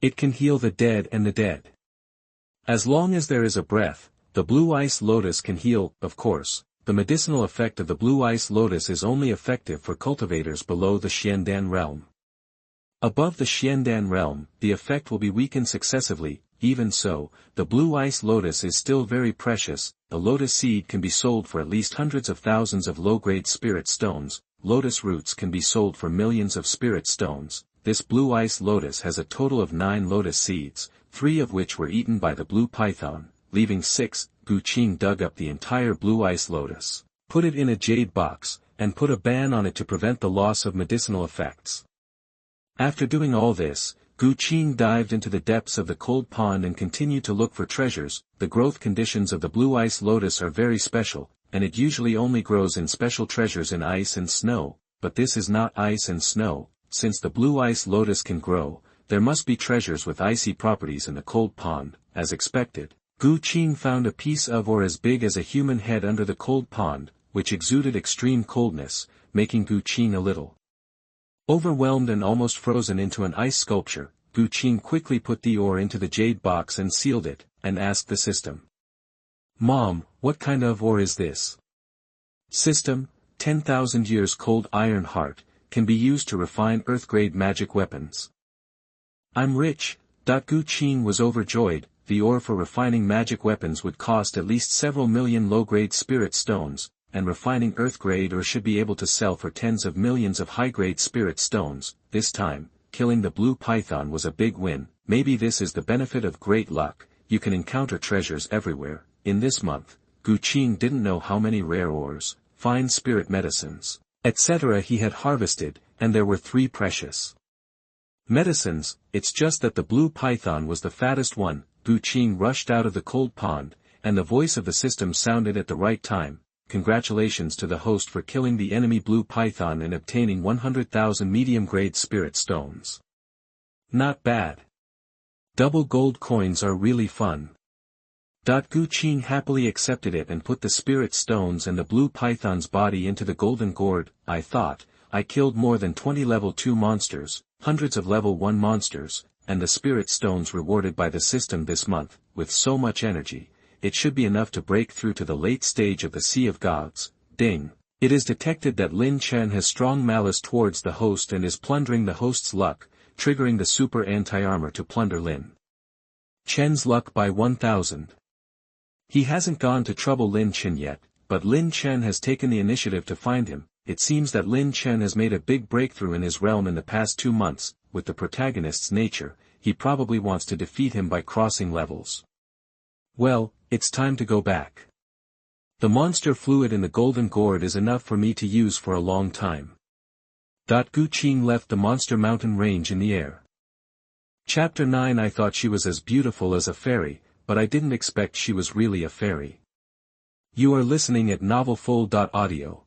A: It can heal the dead and the dead. As long as there is a breath, the blue ice lotus can heal. Of course, the medicinal effect of the blue ice lotus is only effective for cultivators below the Xiandan realm. Above the Xiandan realm, the effect will be weakened successively. Even so, the blue ice lotus is still very precious. The lotus seed can be sold for at least hundreds of thousands of low-grade spirit stones. Lotus roots can be sold for millions of spirit stones. This blue ice lotus has a total of 9 lotus seeds, 3 of which were eaten by the blue python, leaving 6. Gu Qing dug up the entire blue ice lotus, put it in a jade box, and put a ban on it to prevent the loss of medicinal effects. After doing all this, Gu Qing dived into the depths of the cold pond and continued to look for treasures. The growth conditions of the blue ice lotus are very special, and it usually only grows in special treasures in ice and snow, but this is not ice and snow. Since the blue ice lotus can grow, there must be treasures with icy properties in the cold pond. As expected, Gu Qing found a piece of ore as big as a human head under the cold pond, which exuded extreme coldness, making Gu Qing a little overwhelmed and almost frozen into an ice sculpture. Gu Qing quickly put the ore into the jade box and sealed it, and asked the system. "Mom, what kind of ore is this?" System: 10,000 years cold iron heart, can be used to refine earth-grade magic weapons. "I'm rich." Gu Qing was overjoyed. The ore for refining magic weapons would cost at least several million low-grade spirit stones, and refining earth-grade ore should be able to sell for tens of millions of high-grade spirit stones. This time, killing the blue python was a big win. Maybe this is the benefit of great luck. You can encounter treasures everywhere. In this month, Gu Qing didn't know how many rare ores, fine spirit medicines, etc. he had harvested, and there were 3 precious medicines. It's just that the blue python was the fattest one. Gu Qing rushed out of the cold pond, and the voice of the system sounded at the right time. Congratulations to the host for killing the enemy blue python and obtaining 100,000 medium-grade spirit stones. Not bad. Double gold coins are really fun. Gu Qing happily accepted it and put the spirit stones and the blue python's body into the golden gourd. I thought, I killed more than 20 level 2 monsters, hundreds of level 1 monsters, and the spirit stones rewarded by the system this month, with so much energy, it should be enough to break through to the late stage of the Sea of Gods. Ding. It is detected that Lin Chen has strong malice towards the host and is plundering the host's luck, triggering the super anti-armor to plunder Lin Chen's luck by 1000. He hasn't gone to trouble Lin Chen yet, but Lin Chen has taken the initiative to find him. It seems that Lin Chen has made a big breakthrough in his realm in the past 2 months. With the protagonist's nature, he probably wants to defeat him by crossing levels. Well, it's time to go back. The monster fluid in the golden gourd is enough for me to use for a long time. Gu Qing left the monster mountain range in the air. Chapter 9. I thought she was as beautiful as a fairy, but I didn't expect she was really a fairy. You are listening at novelfull.audio.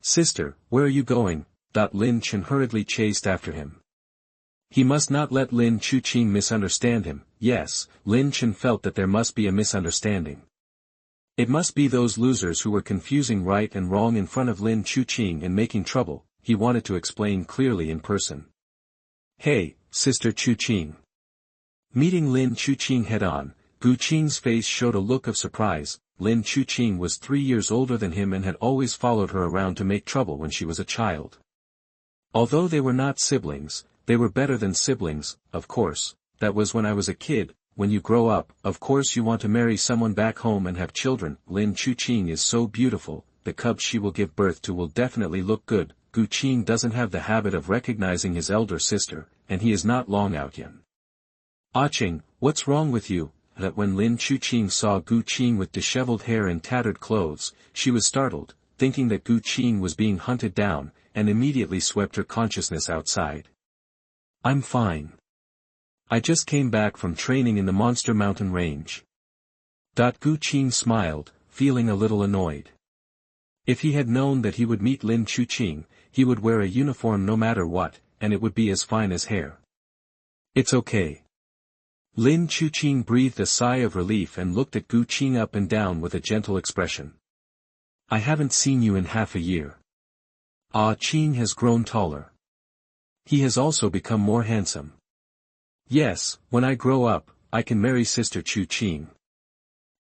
A: Sister, where are you going? Lin Chen hurriedly chased after him. He must not let Lin Qing misunderstand him. Yes, Lin Chen felt that there must be a misunderstanding. It must be those losers who were confusing right and wrong in front of Lin Qing and making trouble. He wanted to explain clearly in person. Hey, Sister Qing. Meeting Lin Qing head-on, Gu Qing's face showed a look of surprise. Lin Qing was 3 years older than him and had always followed her around to make trouble when she was a child. Although they were not siblings, they were better than siblings. Of course, that was when I was a kid. When you grow up, of course you want to marry someone back home and have children. Lin Qing is so beautiful, the cubs she will give birth to will definitely look good. Gu Qing doesn't have the habit of recognizing his elder sister, and he is not Long Aotian. Qing, what's wrong with you? That when Lin Qing saw Gu Qing with disheveled hair and tattered clothes, she was startled, thinking that Gu Qing was being hunted down, and immediately swept her consciousness outside. I'm fine. I just came back from training in the Monster Mountain Range. Gu Qing smiled, feeling a little annoyed. If he had known that he would meet Lin Qing, he would wear a uniform no matter what, and it would be as fine as hair. It's okay. Lin Qing breathed a sigh of relief and looked at Gu Qing up and down with a gentle expression. I haven't seen you in half a year. Qing has grown taller. He has also become more handsome. Yes, when I grow up, I can marry Sister Qing.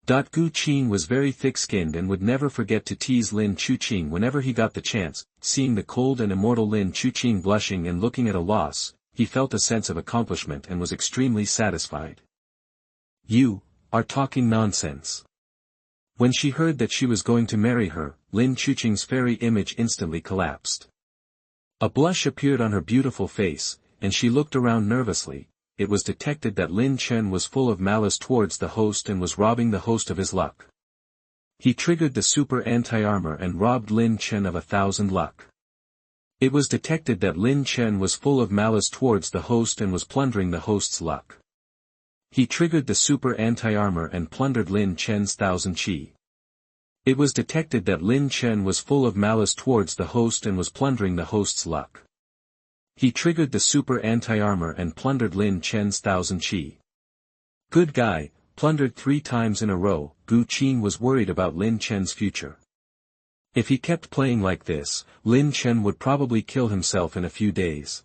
A: Gu Qing was very thick-skinned and would never forget to tease Lin Qing whenever he got the chance. Seeing the cold and immortal Lin Qing blushing and looking at a loss, he felt a sense of accomplishment and was extremely satisfied. You are talking nonsense. When she heard that she was going to marry her, Lin Qing's fairy image instantly collapsed. A blush appeared on her beautiful face, and she looked around nervously. It was detected that Lin Chen was full of malice towards the host and was robbing the host of his luck. He triggered the super anti-armor and robbed Lin Chen of 1000 luck. It was detected that Lin Chen was full of malice towards the host and was plundering the host's luck. He triggered the super anti-armor and plundered Lin Chen's 1000 Qi. It was detected that Lin Chen was full of malice towards the host and was plundering the host's luck. He triggered the super anti-armor and plundered Lin Chen's 1000 Qi. Good guy, plundered 3 times in a row. Gu Qing was worried about Lin Chen's future. If he kept playing like this, Lin Chen would probably kill himself in a few days.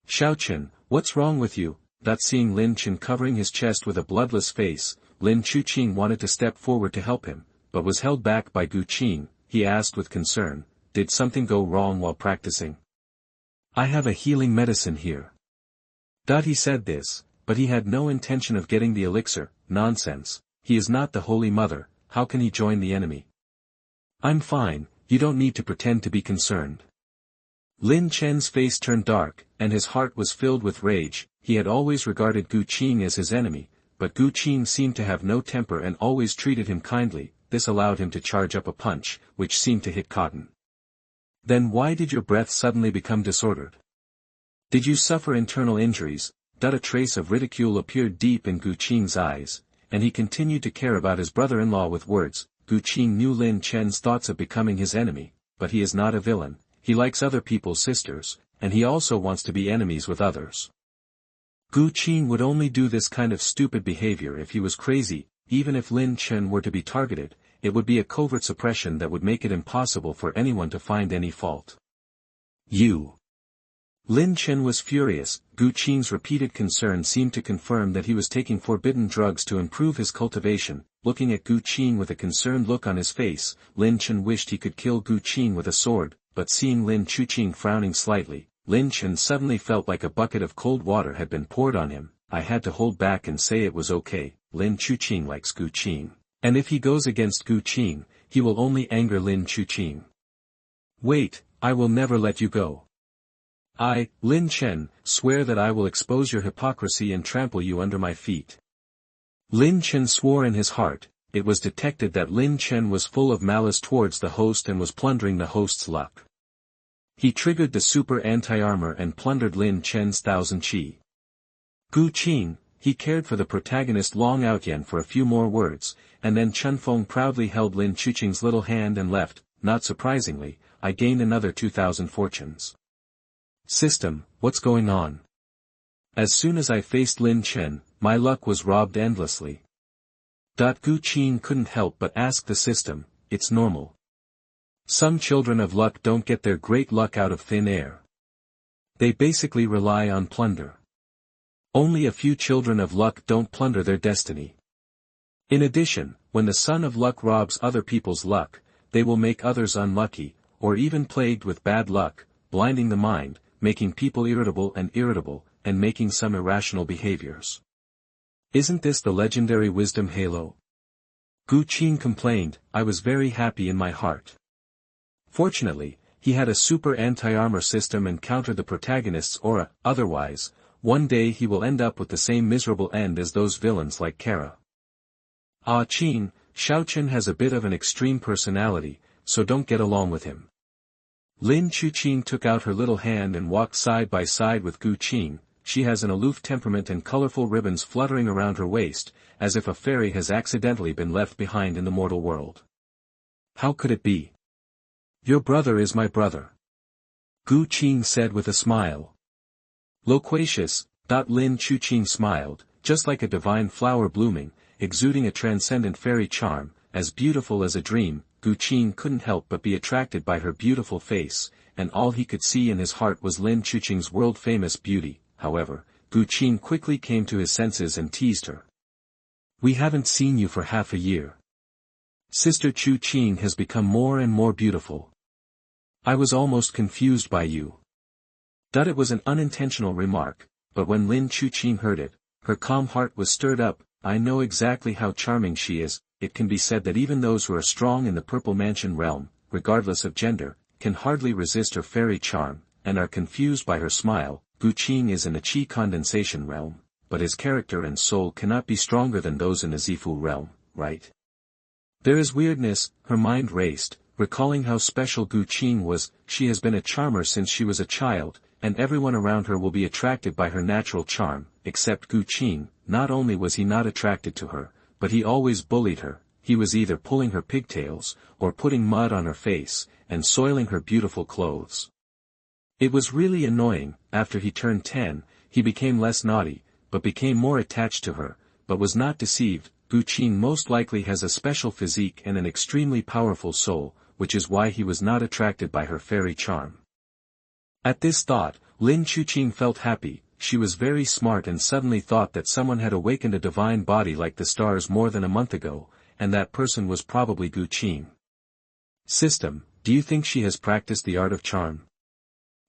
A: Chen, what's wrong with you? Seeing Lin Chen covering his chest with a bloodless face, Lin Qing wanted to step forward to help him, but was held back by Gu Qing. He asked with concern, did something go wrong while practicing? I have a healing medicine here. He said this, but he had no intention of getting the elixir. Nonsense, he is not the Holy Mother, how can he join the enemy? I'm fine, you don't need to pretend to be concerned. Lin Chen's face turned dark, and his heart was filled with rage. He had always regarded Gu Qing as his enemy, but Gu Qing seemed to have no temper and always treated him kindly. This allowed him to charge up a punch, which seemed to hit cotton. Then why did your breath suddenly become disordered? Did you suffer internal injuries? A trace of ridicule appeared deep in Gu Qing's eyes, and he continued to care about his brother-in-law with words. Gu Qing knew Lin Chen's thoughts of becoming his enemy, but he is not a villain. He likes other people's sisters, and he also wants to be enemies with others. Gu Qing would only do this kind of stupid behavior if he was crazy. Even if Lin Chen were to be targeted, it would be a covert suppression that would make it impossible for anyone to find any fault. You Lin Chen was furious. Gu Qing's repeated concern seemed to confirm that he was taking forbidden drugs to improve his cultivation. Looking at Gu Qing with a concerned look on his face, Lin Chen wished he could kill Gu Qing with a sword, but seeing Lin Chuqing frowning slightly, Lin Chen suddenly felt like a bucket of cold water had been poured on him. I had to hold back and say it was okay. Lin Chuqing likes Gu Qing. And if he goes against Gu Qing, he will only anger Lin Chuqing. Wait, I will never let you go. I, Lin Chen, swear that I will expose your hypocrisy and trample you under my feet. Lin Chen swore in his heart. It was detected that Lin Chen was full of malice towards the host and was plundering the host's luck. He triggered the super anti-armor and plundered Lin Chen's 1,000 qi. Gu Qing, he cared for the protagonist Long Aotian for a few more words, and then Chen Feng proudly held Lin Chuqing's little hand and left. Not surprisingly, I gained another 2,000 fortunes. System, what's going on? As soon as I faced Lin Chen, my luck was robbed endlessly. Gu Qing couldn't help but ask the system, it's normal. Some children of luck don't get their great luck out of thin air. They basically rely on plunder. Only a few children of luck don't plunder their destiny. In addition, when the son of luck robs other people's luck, they will make others unlucky, or even plagued with bad luck, blinding the mind, making people irritable, and making some irrational behaviors. Isn't this the legendary wisdom halo? Gu Qing complained. I was very happy in my heart. Fortunately, he had a super anti-armor system and countered the protagonist's aura. Otherwise, one day he will end up with the same miserable end as those villains like Kara. Qing, Xiaochen has a bit of an extreme personality, so don't get along with him. Lin Chuqing took out her little hand and walked side by side with Gu Qing. She has an aloof temperament and colorful ribbons fluttering around her waist, as if a fairy has accidentally been left behind in the mortal world. How could it be? Your brother is my brother. Gu Qing said with a smile. Loquacious. Lin Chuqing smiled, just like a divine flower blooming, exuding a transcendent fairy charm, as beautiful as a dream. Gu Qing couldn't help but be attracted by her beautiful face, and all he could see in his heart was Lin Chuqing's world-famous beauty. However, Gu Qing quickly came to his senses and teased her. We haven't seen you for half a year. Sister Chu Qing has become more and more beautiful. I was almost confused by you. It was an unintentional remark, but when Lin Chuqing heard it, her calm heart was stirred up. I know exactly how charming she is. It can be said that even those who are strong in the Purple Mansion realm, regardless of gender, can hardly resist her fairy charm, and are confused by her smile. Gu Qing is in the Qi Condensation realm, but his character and soul cannot be stronger than those in the Zifu realm, right? There is weirdness. Her mind raced, recalling how special Gu Qing was. She has been a charmer since she was a child, and everyone around her will be attracted by her natural charm, except Gu Qing. Not only was he not attracted to her, but he always bullied her. He was either pulling her pigtails, or putting mud on her face, and soiling her beautiful clothes. It was really annoying. After he turned 10, he became less naughty, but became more attached to her, but was not deceived. Gu Qing most likely has a special physique and an extremely powerful soul, which is why he was not attracted by her fairy charm. At this thought, Lin Chuqing felt happy. She was very smart and suddenly thought that someone had awakened a divine body like the stars more than a month ago, and that person was probably Gu Qing. System, do you think she has practiced the art of charm?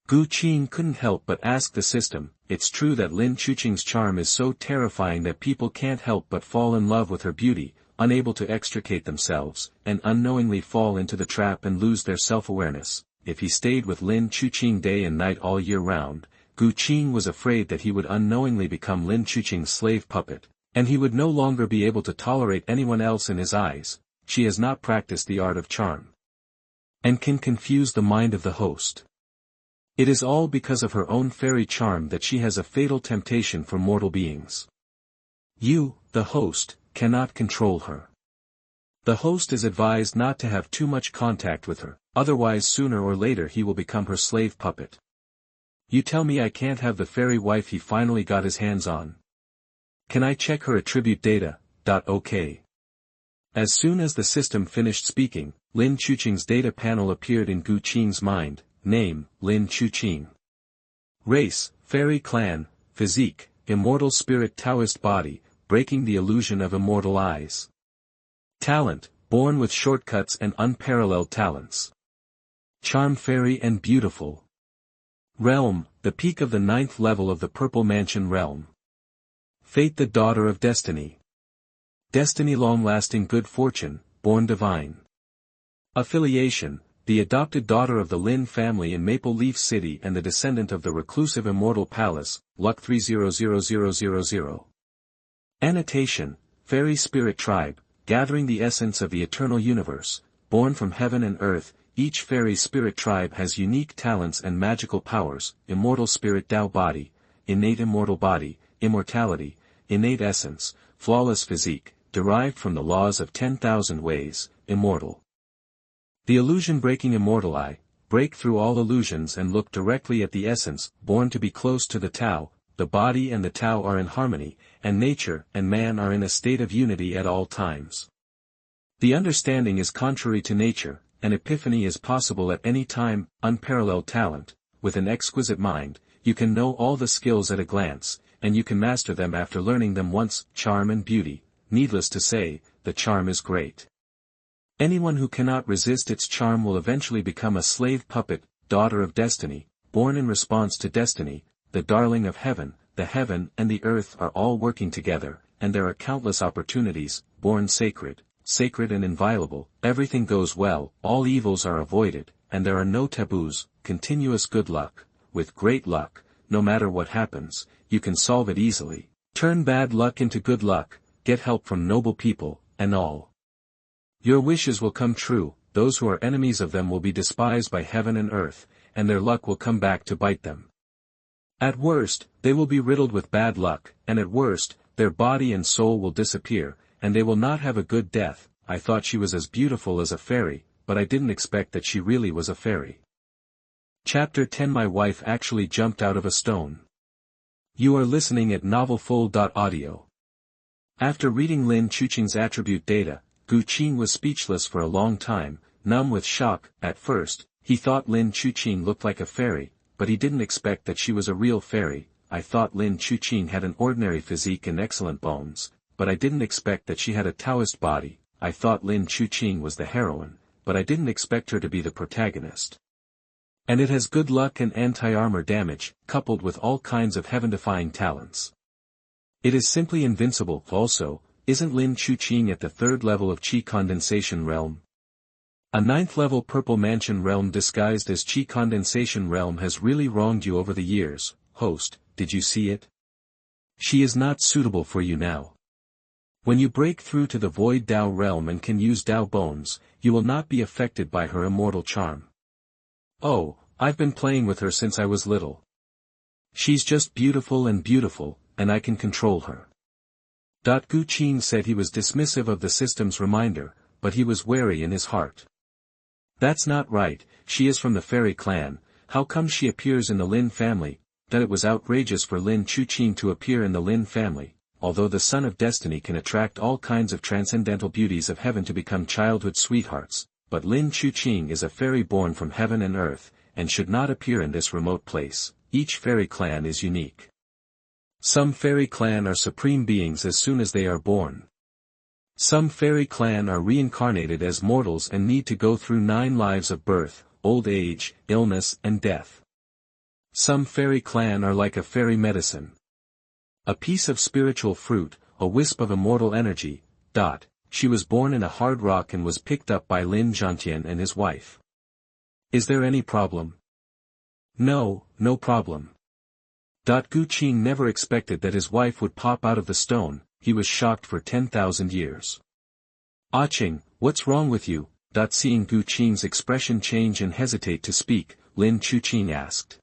A: Gu Qing couldn't help but ask the system. It's true that Lin Chuqing's charm is so terrifying that people can't help but fall in love with her beauty, unable to extricate themselves, and unknowingly fall into the trap and lose their self-awareness. If he stayed with Lin Chuqing day and night all year round, Gu Qing was afraid that he would unknowingly become Lin Chuqing's slave puppet, and he would no longer be able to tolerate anyone else in his eyes. She has not practiced the art of charm, and can confuse the mind of the host. It is all because of her own fairy charm that she has a fatal temptation for mortal beings. You, the host, cannot control her. The host is advised not to have too much contact with her, otherwise sooner or later he will become her slave puppet. You tell me I can't have the fairy wife he finally got his hands on. Can I check her attribute data? OK. As soon as the system finished speaking, Lin Chuqing's data panel appeared in Gu Qing's mind. Name, Lin Chuqing. Race, fairy clan, physique, immortal spirit Taoist body, breaking the illusion of immortal eyes. Talent, born with shortcuts and unparalleled talents. Charm fairy and beautiful. Realm, the peak of the 9th level of the Purple Mansion realm. Fate the daughter of destiny. Destiny long-lasting good fortune, born divine. Affiliation, the adopted daughter of the Lin family in Maple Leaf City and the descendant of the reclusive immortal palace, luck 300000. Annotation, fairy spirit tribe, gathering the essence of the eternal universe, born from heaven and earth. Each fairy spirit tribe has unique talents and magical powers, immortal spirit Tao body, innate immortal body, immortality, innate essence, flawless physique, derived from the laws of 10,000 ways, immortal. The illusion-breaking immortal eye, break through all illusions and look directly at the essence, born to be close to the Tao. The body and the Tao are in harmony, and nature and man are in a state of unity at all times. The understanding is contrary to nature. An epiphany is possible at any time. Unparalleled talent, with an exquisite mind, you can know all the skills at a glance, and you can master them after learning them once. Charm and beauty, needless to say, the charm is great. Anyone who cannot resist its charm will eventually become a slave puppet. Daughter of destiny, born in response to destiny, the darling of heaven, the heaven and the earth are all working together, and there are countless opportunities. Born sacred, sacred and inviolable, everything goes well, all evils are avoided, and there are no taboos. Continuous good luck, with great luck, no matter what happens, you can solve it easily. Turn bad luck into good luck, get help from noble people, and all your wishes will come true. Those who are enemies of them will be despised by heaven and earth, and their luck will come back to bite them. At worst, they will be riddled with bad luck, and at worst, their body and soul will disappear, and they will not have a good death. I thought she was as beautiful as a fairy, but I didn't expect that she really was a fairy. Chapter 10. My wife actually jumped out of a stone. You are listening at novelfull.audio. After reading Lin Chuqing's attribute data, Gu Qing was speechless for a long time, numb with shock. At first, he thought Lin Chuqing looked like a fairy, but he didn't expect that she was a real fairy. I thought Lin Chuqing had an ordinary physique and excellent bones, but I didn't expect that she had a Taoist body. I thought Lin Chuqing was the heroine, but I didn't expect her to be the protagonist. And it has good luck and anti-armor damage, coupled with all kinds of heaven-defying talents. It is simply invincible. Also, isn't Lin Chuqing at the 3rd level of Qi Condensation realm? A 9th level Purple Mansion realm disguised as Qi Condensation realm has really wronged you over the years. Host, did you see it? She is not suitable for you now. When you break through to the Void Dao realm and can use Dao bones, you will not be affected by her immortal charm. Oh, I've been playing with her since I was little. She's just beautiful, and I can control her. Gu Qing said he was dismissive of the system's reminder, but he was wary in his heart. That's not right. She is from the fairy clan. How come she appears in the Lin family? That it was outrageous for Lin Chuqing to appear in the Lin family. Although the son of destiny can attract all kinds of transcendental beauties of heaven to become childhood sweethearts, but Lin Chuqing is a fairy born from heaven and earth, and should not appear in this remote place. Each fairy clan is unique. Some fairy clan are supreme beings as soon as they are born. Some fairy clan are reincarnated as mortals and need to go through 9 lives of birth, old age, illness and death. Some fairy clan are like a fairy medicine. A piece of spiritual fruit, a wisp of immortal energy. She was born in a hard rock and was picked up by Lin Zhantian and his wife. Is there any problem? No problem. Gu Qing never expected that his wife would pop out of the stone. He was shocked for 10,000 years. Qing, what's wrong with you? Seeing Gu Qing's expression change and hesitate to speak, Lin Chuqing asked.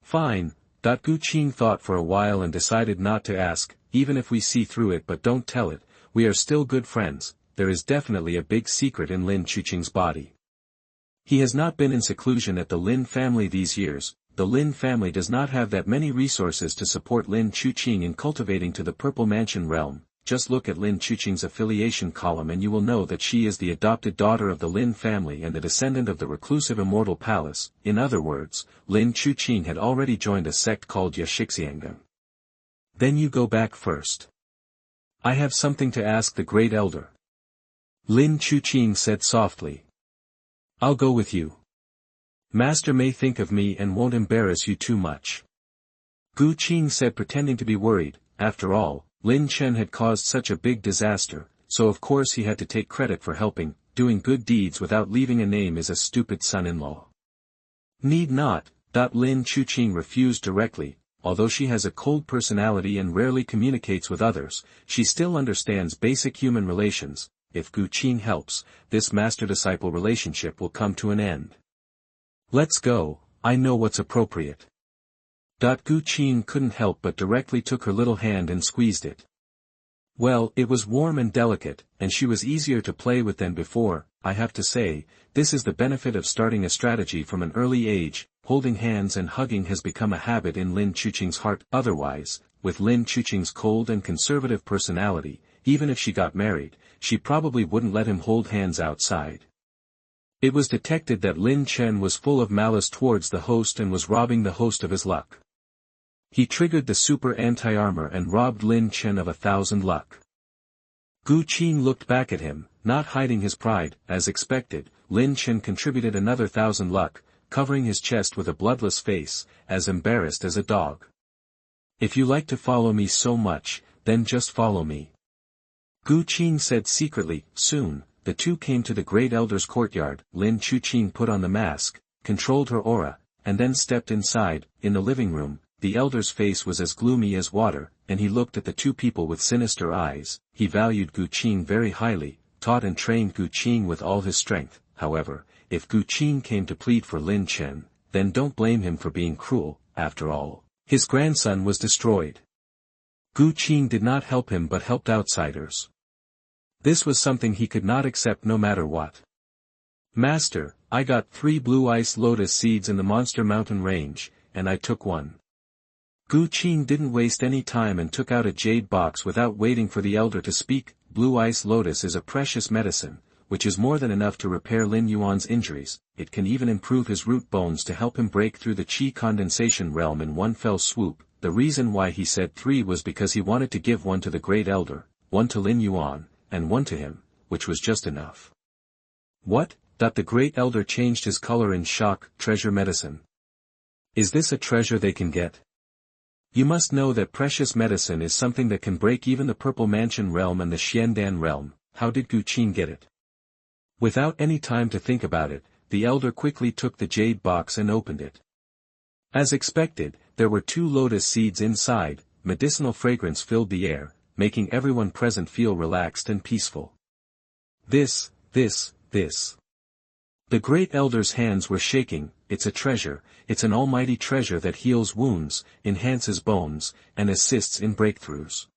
A: Fine. Gu Qing thought for a while and decided not to ask. Even if we see through it but don't tell it, we are still good friends. There is definitely a big secret in Lin Chuqing's body. He has not been in seclusion at the Lin family these years. The Lin family does not have that many resources to support Lin Chuqing in cultivating to the Purple Mansion realm. just look at Lin Chuqing's affiliation column and you will know that she is the adopted daughter of the Lin family and the descendant of the reclusive immortal palace. In other words, Lin Chuqing had already joined a sect called Yixiangang. Then you go back first. I have something to ask the great elder. Lin Chuqing said softly. I'll go with you. Master may think of me and won't embarrass you too much. Gu Qing said, pretending to be worried. After all, Lin Chen had caused such a big disaster, so of course he had to take credit for helping. Doing good deeds without leaving a name is a stupid son-in-law. Need not. Lin Chuqing refused directly. Although she has a cold personality and rarely communicates with others, she still understands basic human relations. If Gu Qing helps, this master-disciple relationship will come to an end. Let's go, I know what's appropriate. Gu Qing couldn't help but directly took her little hand and squeezed it. Well, it was warm and delicate, and she was easier to play with than before. I have to say, this is the benefit of starting a strategy from an early age. Holding hands and hugging has become a habit in Lin Chuqing's heart. Otherwise, with Lin Chuqing's cold and conservative personality, even if she got married, she probably wouldn't let him hold hands outside. It was detected that Lin Chen was full of malice towards the host and was robbing the host of his luck. He triggered the super anti-armor and robbed Lin Chen of 1,000 luck. Gu Qing looked back at him, not hiding his pride. As expected, Lin Chen contributed another 1,000 luck, covering his chest with a bloodless face, as embarrassed as a dog. If you like to follow me so much, then just follow me. Gu Qing said secretly. Soon, the two came to the great elder's courtyard. Lin Chuqing put on the mask, controlled her aura, and then stepped inside. In the living room, the elder's face was as gloomy as water, and he looked at the two people with sinister eyes. He valued Gu Qing very highly, taught and trained Gu Qing with all his strength. However, if Gu Qing came to plead for Lin Chen, then don't blame him for being cruel. After all, his grandson was destroyed. Gu Qing did not help him but helped outsiders. This was something he could not accept no matter what. Master, I got 3 blue ice lotus seeds in the Monster Mountain range, and I took one. Gu Qing didn't waste any time and took out a jade box without waiting for the elder to speak. Blue ice lotus is a precious medicine, which is more than enough to repair Lin Yuan's injuries. It can even improve his root bones to help him break through the Qi Condensation realm in one fell swoop. The reason why he said 3 was because he wanted to give one to the great elder, one to Lin Yuan, and one to him, which was just enough. What? The great elder changed his color in shock. Treasure medicine. Is this a treasure they can get? You must know that precious medicine is something that can break even the Purple Mansion realm and the Xiandan realm. How did Gu Qing get it? Without any time to think about it, the elder quickly took the jade box and opened it. As expected, there were 2 lotus seeds inside. Medicinal fragrance filled the air, making everyone present feel relaxed and peaceful. This. The great elder's hands were shaking. It's a treasure, it's an almighty treasure that heals wounds, enhances bones, and assists in breakthroughs.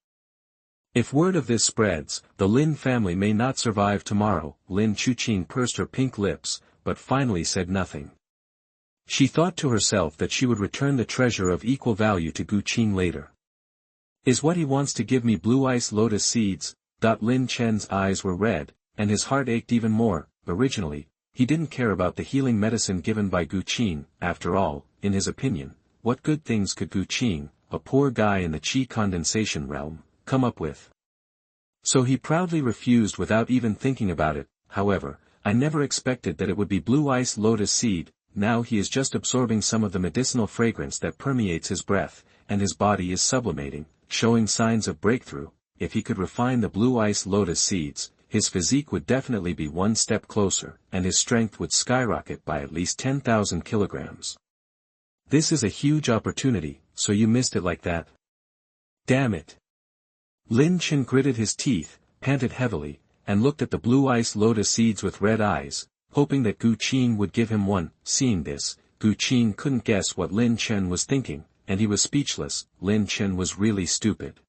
A: If word of this spreads, the Lin family may not survive tomorrow. Lin Chuqing pursed her pink lips, but finally said nothing. She thought to herself that she would return the treasure of equal value to Gu Qing later. Is what he wants to give me blue ice lotus seeds? Lin Chen's eyes were red, and his heart ached even more. Originally, he didn't care about the healing medicine given by Gu Qing. After all, in his opinion, what good things could Gu Qing, a poor guy in the Qi Condensation realm, come up with? So he proudly refused without even thinking about it. However, I never expected that it would be blue ice lotus seed. Now he is just absorbing some of the medicinal fragrance that permeates his breath, and his body is sublimating, showing signs of breakthrough. If he could refine the blue ice lotus seeds, his physique would definitely be one step closer, and his strength would skyrocket by at least 10,000 kilograms. This is a huge opportunity, so you missed it like that? Damn it. Lin Chen gritted his teeth, panted heavily, and looked at the blue ice lotus seeds with red eyes, hoping that Gu Qing would give him one. Seeing this, Gu Qing couldn't guess what Lin Chen was thinking, and he was speechless. Lin Chen was really stupid.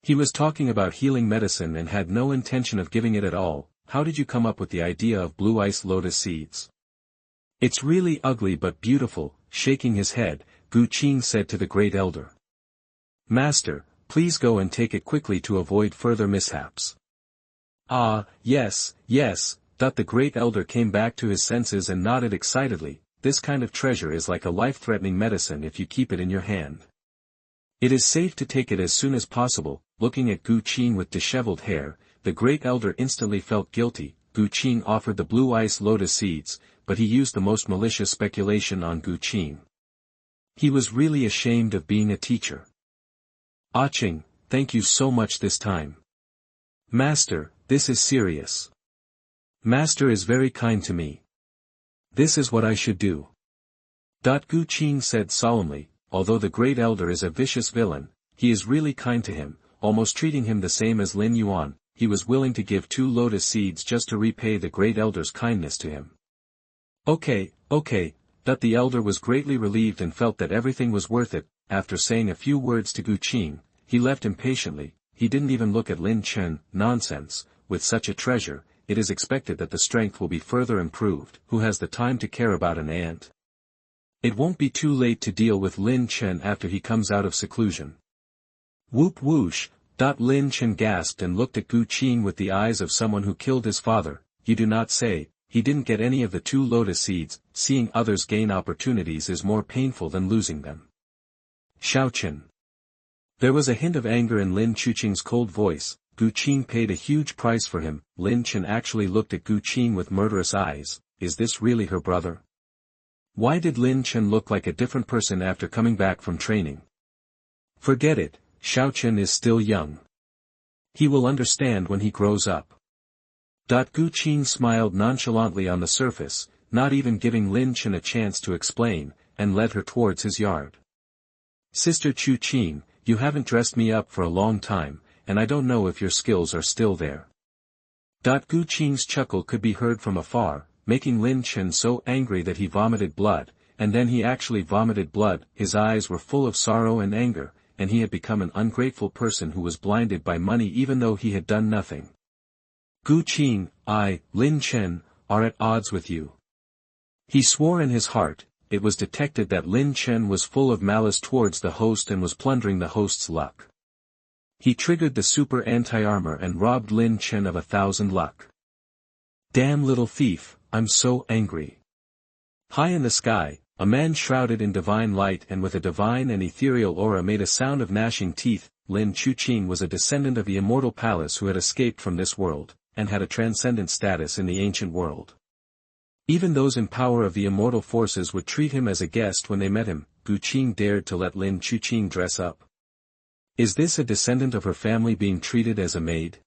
A: He was talking about healing medicine and had no intention of giving it at all. How did you come up with the idea of blue ice lotus seeds? It's really ugly but beautiful. Shaking his head, Gu Qing said to the great elder. Master, please go and take it quickly to avoid further mishaps. Ah, yes, yes, the great elder came back to his senses and nodded excitedly. This kind of treasure is like a life-threatening medicine if you keep it in your hand. It is safe to take it as soon as possible. Looking at Qing with disheveled hair, the great elder instantly felt guilty. Qing offered the blue ice lotus seeds, but he used the most malicious speculation on Qing. He was really ashamed of being a teacher. Qing, thank you so much this time. Master, this is serious. Master is very kind to me. This is what I should do. Qing said solemnly, although the great elder is a vicious villain, he is really kind to him, almost treating him the same as Lin Yuan. He was willing to give 2 lotus seeds just to repay the great elder's kindness to him. Okay. The elder was greatly relieved and felt that everything was worth it. After saying a few words to Qing, he left impatiently. He didn't even look at Lin Chen. Nonsense, with such a treasure, it is expected that the strength will be further improved. Who has the time to care about an ant? It won't be too late to deal with Lin Chen after he comes out of seclusion. Whoop whoosh. Lin Chen gasped and looked at Qing with the eyes of someone who killed his father. You do not say. He didn't get any of the 2 lotus seeds. Seeing others gain opportunities is more painful than losing them. Xiaochen. There was a hint of anger in Lin Chuqing's cold voice. Qing paid a huge price for him. Lin Chen actually looked at Qing with murderous eyes. Is this really her brother? Why did Lin Chen look like a different person after coming back from training? Forget it, Xiaochen is still young. He will understand when he grows up. Qing smiled nonchalantly on the surface, not even giving Lin Chen a chance to explain, and led her towards his yard. Sister Qing, you haven't dressed me up for a long time, and I don't know if your skills are still there. Qing's chuckle could be heard from afar, making Lin Chen so angry that he vomited blood, and then he actually vomited blood. His eyes were full of sorrow and anger, and he had become an ungrateful person who was blinded by money even though he had done nothing. Qing, Lin Chen, are at odds with you. He swore in his heart. It was detected that Lin Chen was full of malice towards the host and was plundering the host's luck. He triggered the super anti-armor and robbed Lin Chen of 1,000 luck. Damn little thief, I'm so angry. High in the sky, a man shrouded in divine light and with a divine and ethereal aura made a sound of gnashing teeth. Lin Chuqing was a descendant of the immortal palace who had escaped from this world, and had a transcendent status in the ancient world. Even those in power of the immortal forces would treat him as a guest when they met him. Qing dared to let Lin Chuqing dress up. Is this a descendant of her family being treated as a maid?